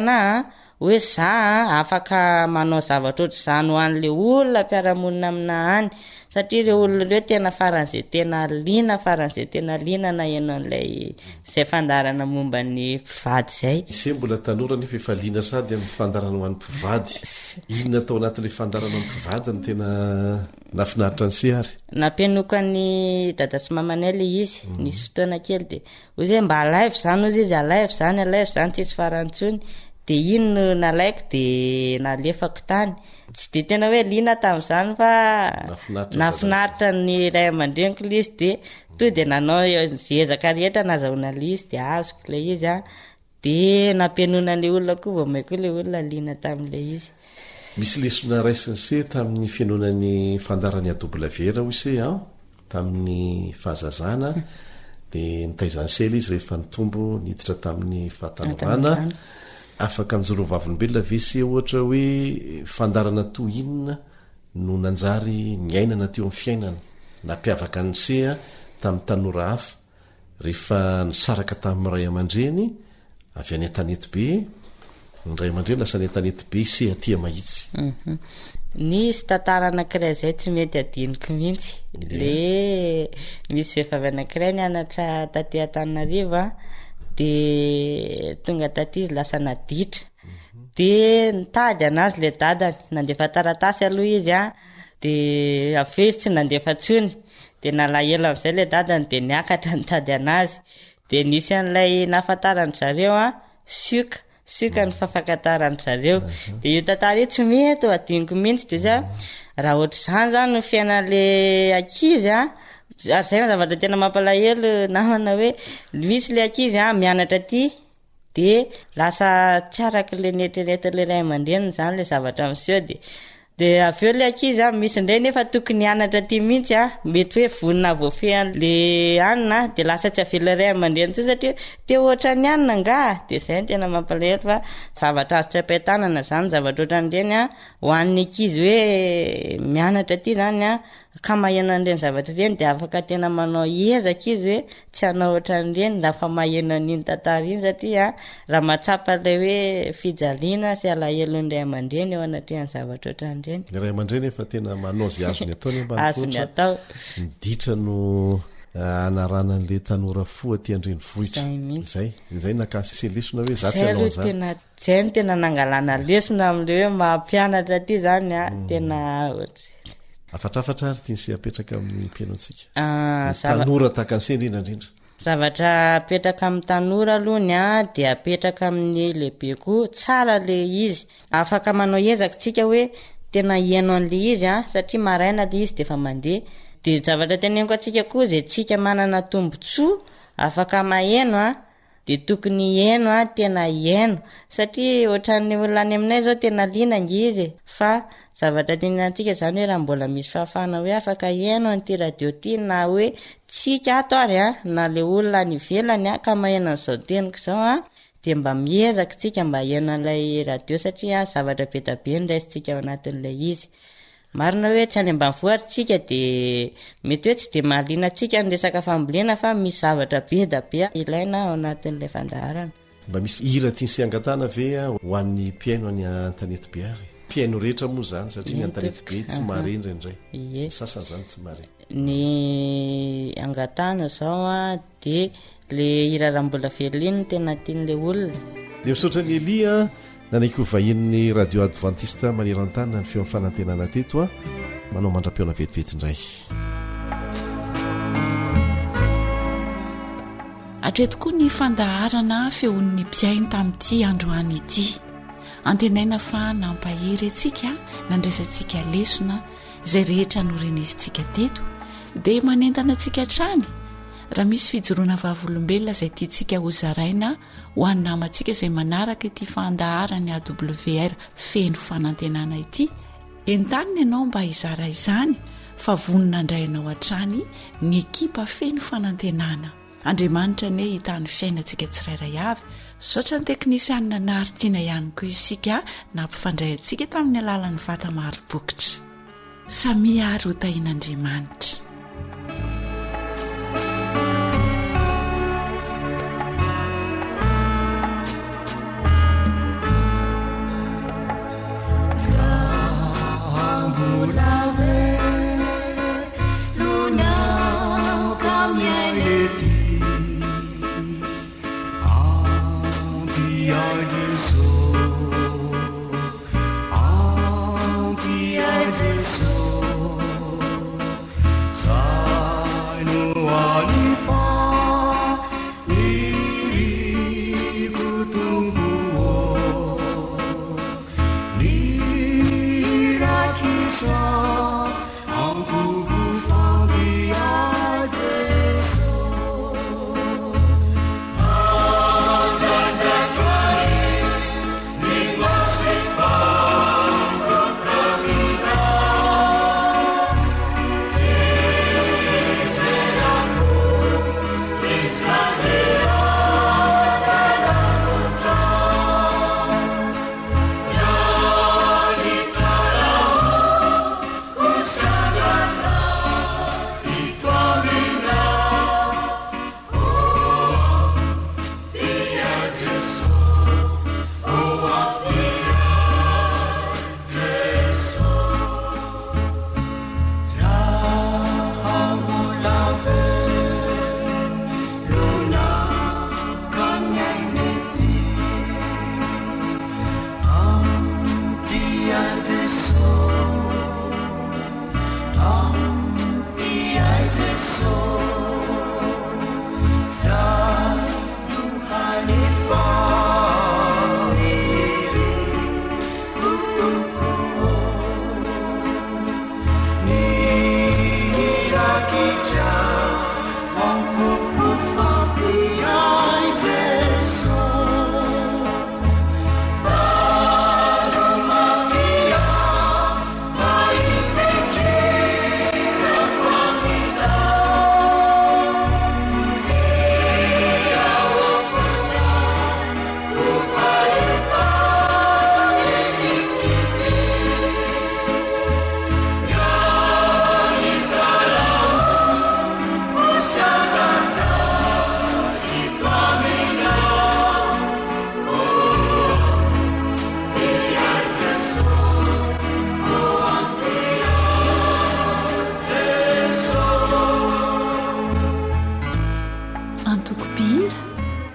hoe za afaka manao zavatra oatra zany ho an'le olona mpiaramonina amina any satria le olona reo tena faran'izay tena liana faran'izay tena liana na eno an'lay zay fandarana momba ny mpivady zay ise mbola tanora nefa efa liana sady amin'ny fandarana ho an'ny mpivady inona tao anatin'le fandarana amin'ny mpivady ny tena nafinaritra ny seary nampianokany dada sy mamanay le izy nisy fotoana kely de ozy hoe mba alaivo zany ozy izy alaivo zany tsisy farantsony de ino no nalaiko de nalefako tany tsy de tena hoe liana tamin'izany fa nafinaritra ny ray aman-dreniko le izy de to de nanao zezaka rehetra nazahoana le izy de azoko le izy a de nampianona le olona koa vao may koa le olona liana tamin'le izy misy lesona raisiny se tamin'ny fianonan'ny fandarany AWR hoy se tamin'ny fahazazana de nitaizany sely izy rehefa nitombo niditra tamin'ny fahatanorana afaka mijoro vavolombelona ve se ohatra hoe fandarana to inona no nanjary nyainana teo amin'ny fiainana nampiavaka ny sea tamin'ny tanora hafa rehefa nisaraka tamin'ny ray aman-dreny avy any an-tanety be ny ray aman-dreny lasa ny an-tanety be se atia mahitsy nisy tantara anankiray zay tsy mety adiniko mihitsy le misy vehivavy anankiray nianatra taty Antananarivo de tonga taty izy lasa naditra de nitady anazy le dadany nandefa taratasy aloha izy de aveo izy tsy nandefa tsony de nalahelo amin'izay le dadany de niakatra nitady anazy de nisy an'ilay nafantarany zareo sioka ny fahafantarany zareo de io tantara io tsy mety ho adiniko mihitsy de za raha ohatra zany zany no fiainan'le ankizy ary zay zavatra tena mampalahelo namana hoe misy le ankizy mianatra aty de lasa tsy araka le netreretin'le ray aman-dreniny zany le zavatra miseho de aveo le ankizy misy indray nefa tokony hianatra aty mihitsy mety hoe vonina voafehan'le anina de lasa tsy avela ray aman-dreny tsy satria te ohatra ny anina nga de zay tena mampalahelo fa zavatra azo tsy ampahitanana zany zavatra ohatran'ireny ho an'ny ankizy hoe mianatra aty zany ka maheno an'ireny zavatra ireny de afaka tena manao ezaka izy hoe tsy hanao ohatran'ireny lafa maheno an'iny tantara iny satria raha mahatsapa ilay hoe fijaliana sy alahelon'ray aman-dreny eo anatrehan'ny zavatra ohatran'ireny ny ray aman-dreny efa tena manao zay azony ataony azony atao niditra no anarana an'le tanora fo aty andrenivohitra zay nakasy lesona hoe za tsy hanao zany zay no tena nangalana lesona amin'le hoe mampianatra aty zany tena afatrafatra ary tia ny se apetraka amin'ny mpiainontsika tanora tahaka ny se indrindrandrindra zavatra apetraka amin'ny tanora alohany de apetraka amin'ny lehibe koa tsara le izy afaka manao ezaka tsika hoe tena hiaino an'le izy satria maraina le izy de efa mandeha de zavatra teneniko atsika koa zay tsika manana tombotsoa afaka maheno de tokony hiaino tena hiaino satria ohatran'ny olona any aminay zao tena liana nge izy fa zavatra tenenantsika zany hoe raha mbola misy fahafahana hoe afaka hiaino an'ity radio ty na hoe tsika ato ary na le olona ny ivelany ka maheno an'izao teniko zao de mba miezaka tsika mba hiaino an'ilay radio satria zavatra be da be ndraisitsika ao anatin'ilay izy marina hoe tsy any ambanivohitra tsika de mety hoe tsy de mahaliana tsika ny resaka fambolena fa misy zavatra be da be ilaina ao anatin'ilay fandaharana mba misy hira tiany sy angatana ve ho an'ny mpiaino any an-tanety be ary mpiaino rehetra moa zany satria ny an-tanety be tsy mare indraindray sasany zany tsy mare ny angatana zao de le hira raha mbola veliny tena tian'le olona de misaotra ny Elia nanaiko vahin'ny radio adventiste maneran-tany ny feo fanantenana teto manao mandra-peona vetivety indray atreto koa ny fandaharana feon'ny mpiaino tamin'ity androany ity antenaina fa nampahery atsika nandraisantsika lesona izay rehetra norenesintsika teto dia manentana antsika trany raha misy fijoroana vavolombelona izay tiantsika hozaraina ho an'ny namantsika izay manaraka ity fandaharany AWR feno fanantenana ity entaniny ianao mba hizara izany fa vonina andrainao an-trany ny ekipa feno fanantenana andriamanitra ne hitany fiainantsika tsirairay avy saotra ny teknisianina naharitina ihany koa isika nampifandray antsika tamin'ny alalan'ny vata maharobokitra samia ary hotahin'andriamanitra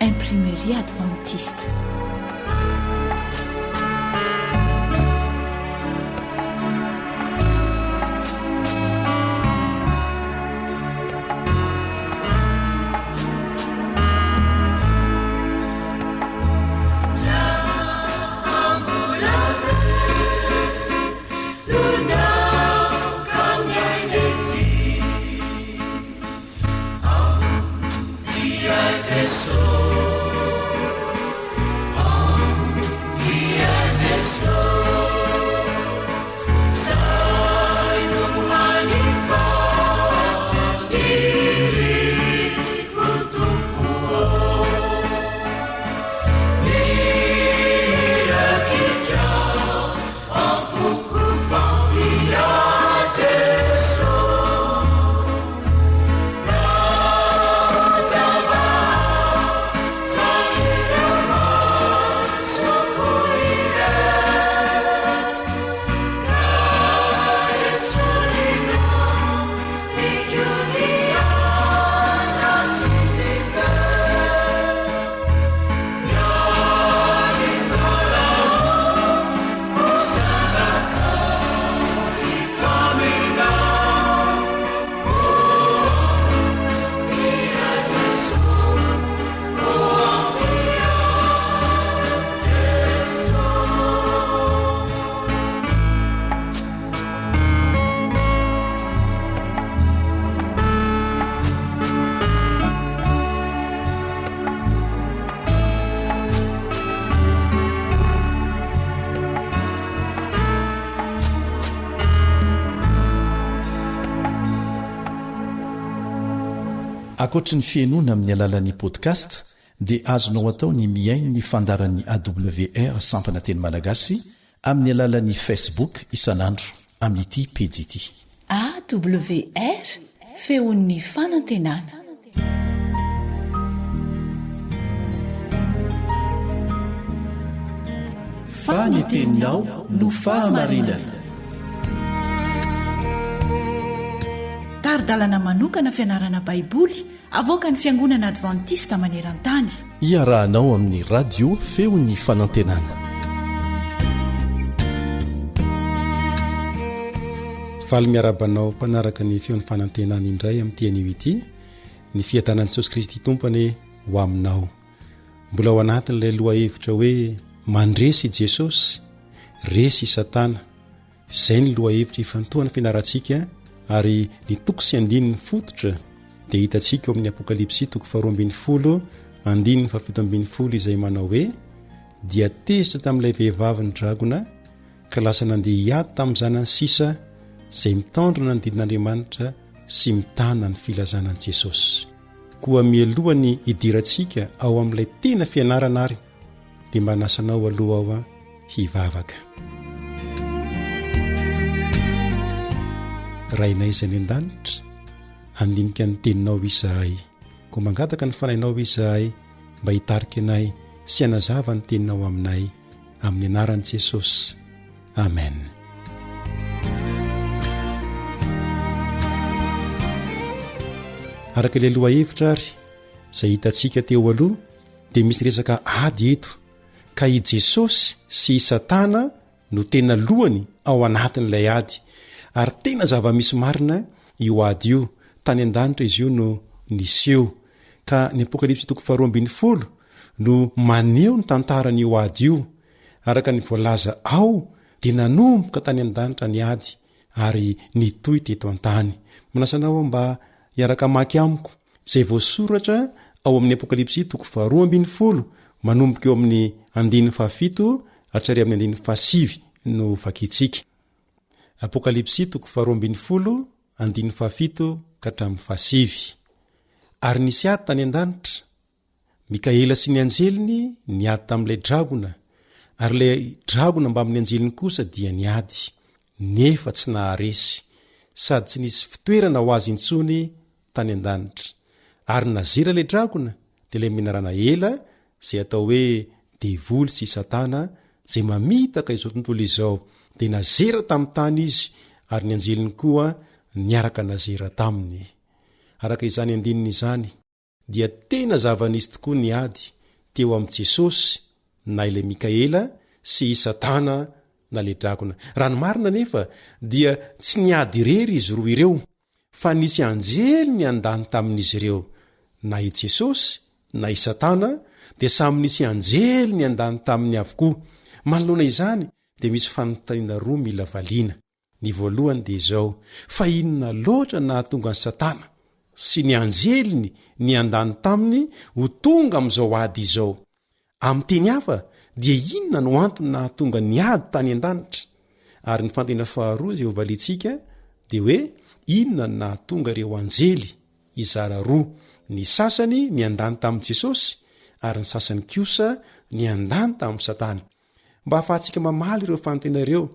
Imprimerie Adventiste. Akoatra ny fiainoana amin'ny alalan'ni podcast dia azonao atao ny miaino ny fandaran'ny awr sampana teny malagasy amin'ny alalan'ni facebook isanandro amin'ity pejy ity awr feon'ny fanantenana. Faneteninao no fahamarinana. Taridalana manokana fianarana baiboly avoaka ny fiangonana advantista maneran-tany. Iarahanao amin'ny radio feon'ny fanantenana. Faly miarabanao mpanaraka ny feon'ny fanantenana indray amin'ity anio ity ny fiatanan'i Jesosy Kristy tompany ho aminao. Mbola ao anatin'ilay loha hevitra hoe mandresy Jesosy, resy Satana. Izay ny loha hevitra ifantohana fianarantsika ary ny toko sy andininy fototra dia hitantsika amin'ny apokalipsy toko 2:20 andininy 7:20 izay manao hoe dia tezitra tamin'ilay vehivavy ny dragona ka lasa nandeha hiady tamin'ny zanany sisa izay mitandrina ny didin'Andriamanitra sy mitana ny filazanan'i Jesosy. Koa mialohany hidirantsika ao amin'ilay tena fianarana ary dia mba nasanao aloha ao hivavaka. Rainay izay ny an-danitra handinika ny teninao izahay, koa mangataka ny fanainao izahay mba hitarika anay sy hanazava ny teninao aminay amin'ny anaran'i Jesosy. Amen. Araka ilay loha hevitra ary izay hitantsika teo aloha dia misy resaka ady eto ka i Jesosy sy i Satana no tena lohany ao anatin'ilay ady. Ary tena zava-misy marina io ady io, tany an-danitra izy io no niseho. Ka ny apokalipsy toko 2:20 no maneho ny tantaran'io ady io. Araka ny voalaza ao dia nanomboka tany an-danitra ny ady ary nitoy teto an-tany. Manasanao mba hiaraka maky amiko zay voasoratra ao amin'ny apokalipsy 2:20 manomboka eo amin'ny 17 atrary amin'ny 15 no vakitsika. Apokalipsy 2:20 17 15. Ary nisy ady tany an-danitra Mikaela sy ny anjeliny niady tamin'ilay dragona, ary ilay dragona mba amin'ny anjeliny kosa dia niady, nefa tsy naharesy, sady tsy nisy fitoerana ho azy intsony tany an-danitra. Ary nazera ilay dragona dia ilay menarana ela zay atao hoe devoly sy satana zay mamitaka izao tontolo izao, dia nazera tamin'ny tany izy, ary ny anjeliny koa niaraka nazera taminy. Araka izany andininy izany dia tena zava-nisy tokoa ny ady teo amin'i Jesosy na ilay Mikaela sy satana na ilay dragona. Raha ny marina nefa dia tsy niady irery izy roa ireo, fa nisy anjely ny andany tamin'izy ireo, na i Jesosy na i satana dia samy nisy anjely ny andany taminy avokoa. Manoloana izany dia misy fanontaniana roa mila valiana. Ny voalohany dia izao: fa inona loatra nahatonga ny satana sy ny anjeliny ny andany taminy ho tonga amin'izao ady izao? Amin'ny teny hafa dia inona no antony nahatonga ny ady tany an-danitra? Ary ny fanontaniana faharoa izay ho valintsika dia hoe: inona no nahatonga ireo anjely izara roa, ny sasany ny andany tamin'i Jesosy ary ny sasany kosa ny andany tamin'ny satana? Mba hahafahantsika mamaly ireo fanontaniana ireo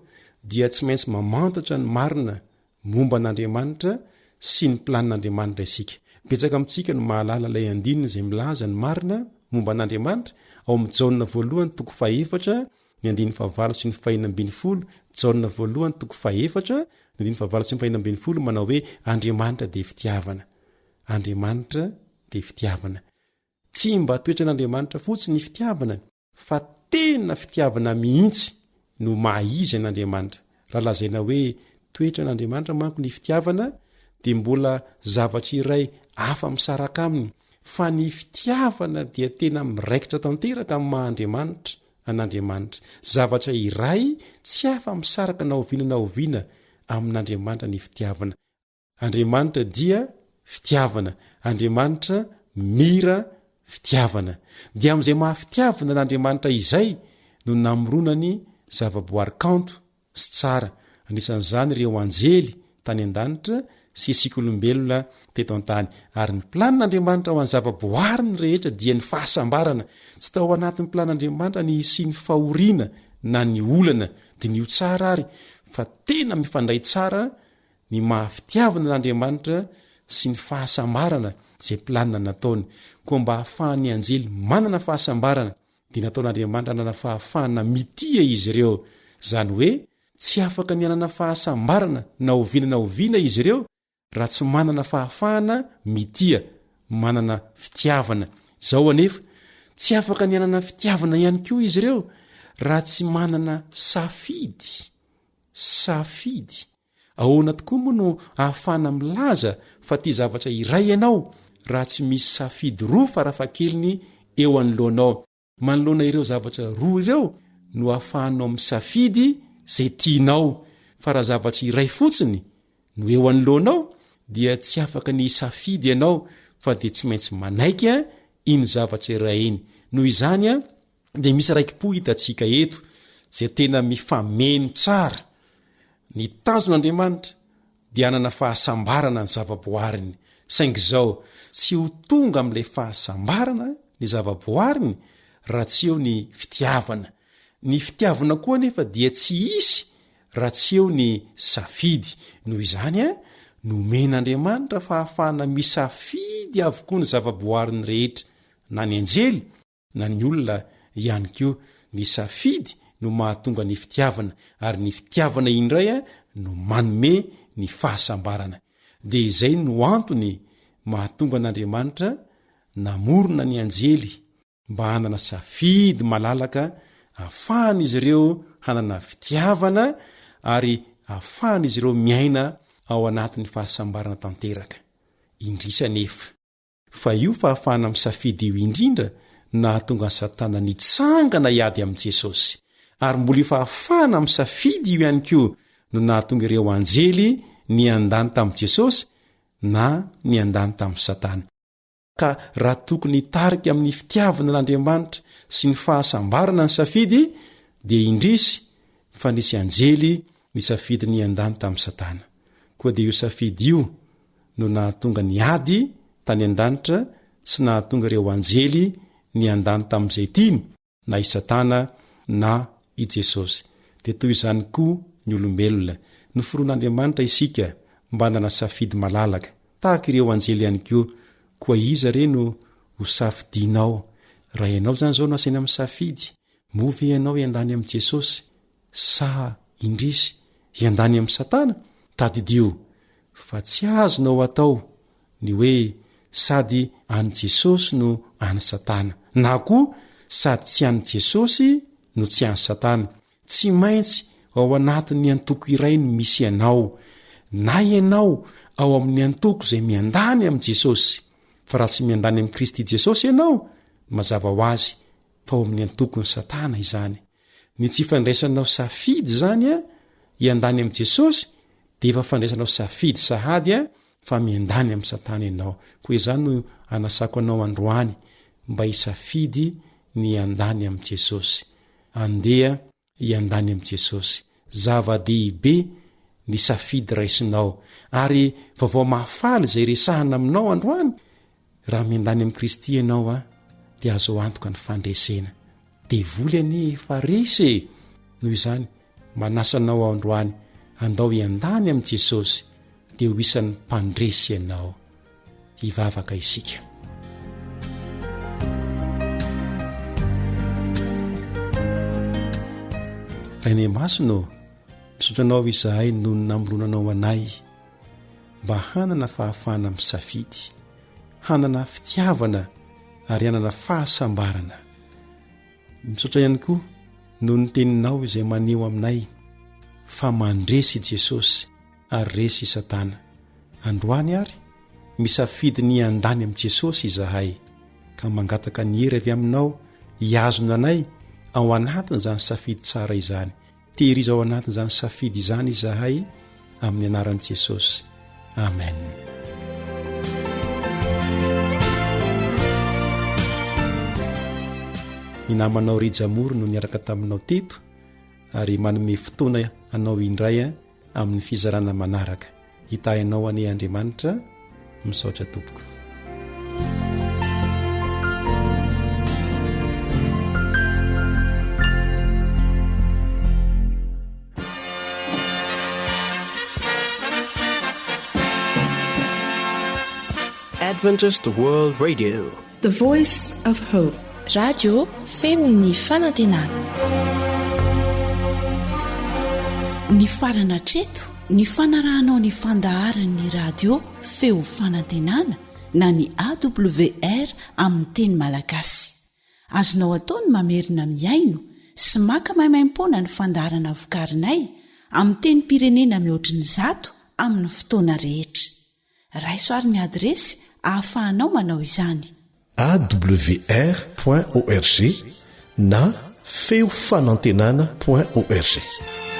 dia tsy maintsy mamantatra ny marina momba an'Andriamanitra sy ny planin'Andriamanitra isika. Betsaka amintsika no mahalala ilay andinina izay milaza ny marina momba an'Andriamanitra ao amin'ny Jaona 1:4, ny andininy 7 sy ny 5:20, Jaona 1:4, ny andininy 7 sy ny 5:20 manao hoe Andriamanitra dia fitiavana. Andriamanitra dia fitiavana. Tsy mba toetra an'Andriamanitra fotsiny ny fitiavana, fa tena fitiavana mihitsy no maha-izy an'Andriamanitra. Raha lazaina hoe toetra an'Andriamanitra manko ny fitiavana dia mbola zavatra iray hafa misaraka aminy, fa ny fitiavana dia tena miraikitra tanteraka amin'ny maha-Andriamanitra an'Andriamanitra. Zavatra iray tsy hafa misaraka na oviana amin'Andriamanitra ny fitiavana. Andriamanitra dia fitiavana, Andriamanitra mira fitiavana. Dia amin'izay mahafitiavana n'Andriamanitra izay no namoronany zava-boary kanto sy tsara, anisan'izany ireo anjely tany an-danitra sy isika olombelona teto an-tany. Ary ny planin'Andriamanitra ho an'ny zava-boariny rehetra dia ny fahasambarana. Tsy tao anatin'ny planin'Andriamanitra ny sy ny fahoriana na ny olana dia ny ho tsara ary, fa tena mifandray tsara ny mahafitiavana n'Andriamanitra sy ny fahasambarana izay planina nataony. Koa mba hahafahan'ny anjely manana fahasambarana dia nataon'Andriamanitra hanana fahafahana mitia izy ireo. Zany hoe tsy afaka ny anana fahasambarana na oviana izy ireo raha tsy manana fahafahana mitia, manana fitiavana. Izao anefa tsy afaka ny anana fitiavana ihany koa izy ireo raha tsy manana safidy. Ahoana tokoa moa no ahafahana milaza fa ty zavatra iray ianao raha tsy misy safidy roa farafakeliny eo anoloanao? Manoloana ireo zavatra roa ireo no ahafahanao misafidy zay tianao, fa raha zavatra iray fotsiny no eo anoloanao dia tsy afaka ny safidy ianao, fa dia tsy maintsy manaika iny zavatra iray iny. Noho izany dia misy raiki-po hitantsika eto zay tena mifameno tsara. Ny tazon'Andriamanitra dia hanana fahasambarana ny zava-boariny, saingy izao tsy ho tonga amin'ilay fahasambarana ny zava-boariny raha tsy eo ny fitiavana. Ny fitiavana koa nefa dia tsy isy raha tsy eo ny safidy. Noho izany nomen'Andriamanitra fahafahana misafidy avokoa ny zava-boariny rehetra, na ny anjely na ny olona ihany koa. Ny safidy no mahatonga ny fitiavana, ary ny fitiavana indray no manome ny fahasambarana. Dia izay no antony mahatonga n'Andriamanitra namorona ny anjely mba hanana safidy malalaka, ahafahan'izy ireo hanana fitiavana ary ahafahan'izy ireo miaina ao anatin'ny fahasambarana tanteraka. Indrisa nefa fa io fahafahana misafidy io indrindra nahatonga ny satana nitsangana hiady amin'i Jesosy, ary mbola io fahafahana misafidy io ihany koa no nahatonga ireo anjely ny andany tamin'i Jesosy na ny andany tamin'ny satana. ka raha tokony tarika amin'ny fitiavana n'andriamanitra sy ny fahasambarana ny safidy dia indrisy fa nisy anjely ny safidy ny an-dany tamin'ny satana koa dia io safidy io no nahatonga ny ady tany an-danitra sy nahatonga ireo anjely ny an-dany tamin'izay tiny na i satana na i jesosy dia toy izany koa ny olombelona noforoan'andriamanitra isika mba nana safidy malalaka tahaka ireo anjely ihany koa koa iza reno ho safidinao raha ianao zany zao no asaina amin'ny safidy movy ianao iandany amin'i jesosy sa indrisy iandany amin'ny satana tadidio fa tsy azonao atao ny hoe sady any jesosy no any satana na koa sady tsy any jesosy no tsy any satana tsy maintsy ao anatin'ny antoko iray no misy ianao na ianao ao amin'ny antoko izay miandany amin'i jesosy fa raha tsy miandany amin'i kristy jesosy ianao mazava ho azy fa ao amin'ny antokony satana izany ny tsy fandraisanao safidy zany a iandany amin'i jesosy dia efa fandraisanao safidy sahady a fa miandany amin'ny satana ianao koa izany no anasako anao androany mba hisafidy ny andany amin'i jesosy andeha iandany amin'i jesosy zava-dehibe ny safidy raisinao ary vaovao mahafaly izay resahana aminao androany raha miandany amin'i kristy ianao a dia azo antoka ny fandresena dia voly ane fa resy noho izany manasanao ao androany andao iandany amin'i jesosy dia ho isan'ny mpandresy ianao hivavaka isika rainay masino misotranao izahay noho ny namoronanao anay mba hanana fahafahana amin'ny safidy hanana fitiavana ary hanana fahasambarana misotra ihany koa noho ny teninao izay maneho aminay fa mandresy jesosy ary resy satana androany ary misafidy ny andany amin'i jesosy izahay ka mangataka ny hery avy aminao hiazona anay ao anatin'izany safidy tsara izany tehiriza ao anatin'izany safidy izany izahay amin'ny anaran'i jesosy amen ny namanao rijamory no niaraka taminao teto ary manome fotoana anao indray amin'ny fizarana manaraka hitahinao ane Andriamanitra misaotra tompoko. Adventist World Radio, The Voice of Hope. Radio feony fanantenana. Ny farana treto ny fanarahanao ny fandaharan'ny radio feo fanantenana na ny AWR amin'ny teny malagasy. Azonao atao ny mamerina miaino sy maka maimaimpoana ny fandaharana vokarinay amin'ny teny pirenena mihoatriny 100 amin'ny fotoana rehetra. Raisoaryn'ny adresy ahafahanao manao izany: awr.org na feofanantenana.org.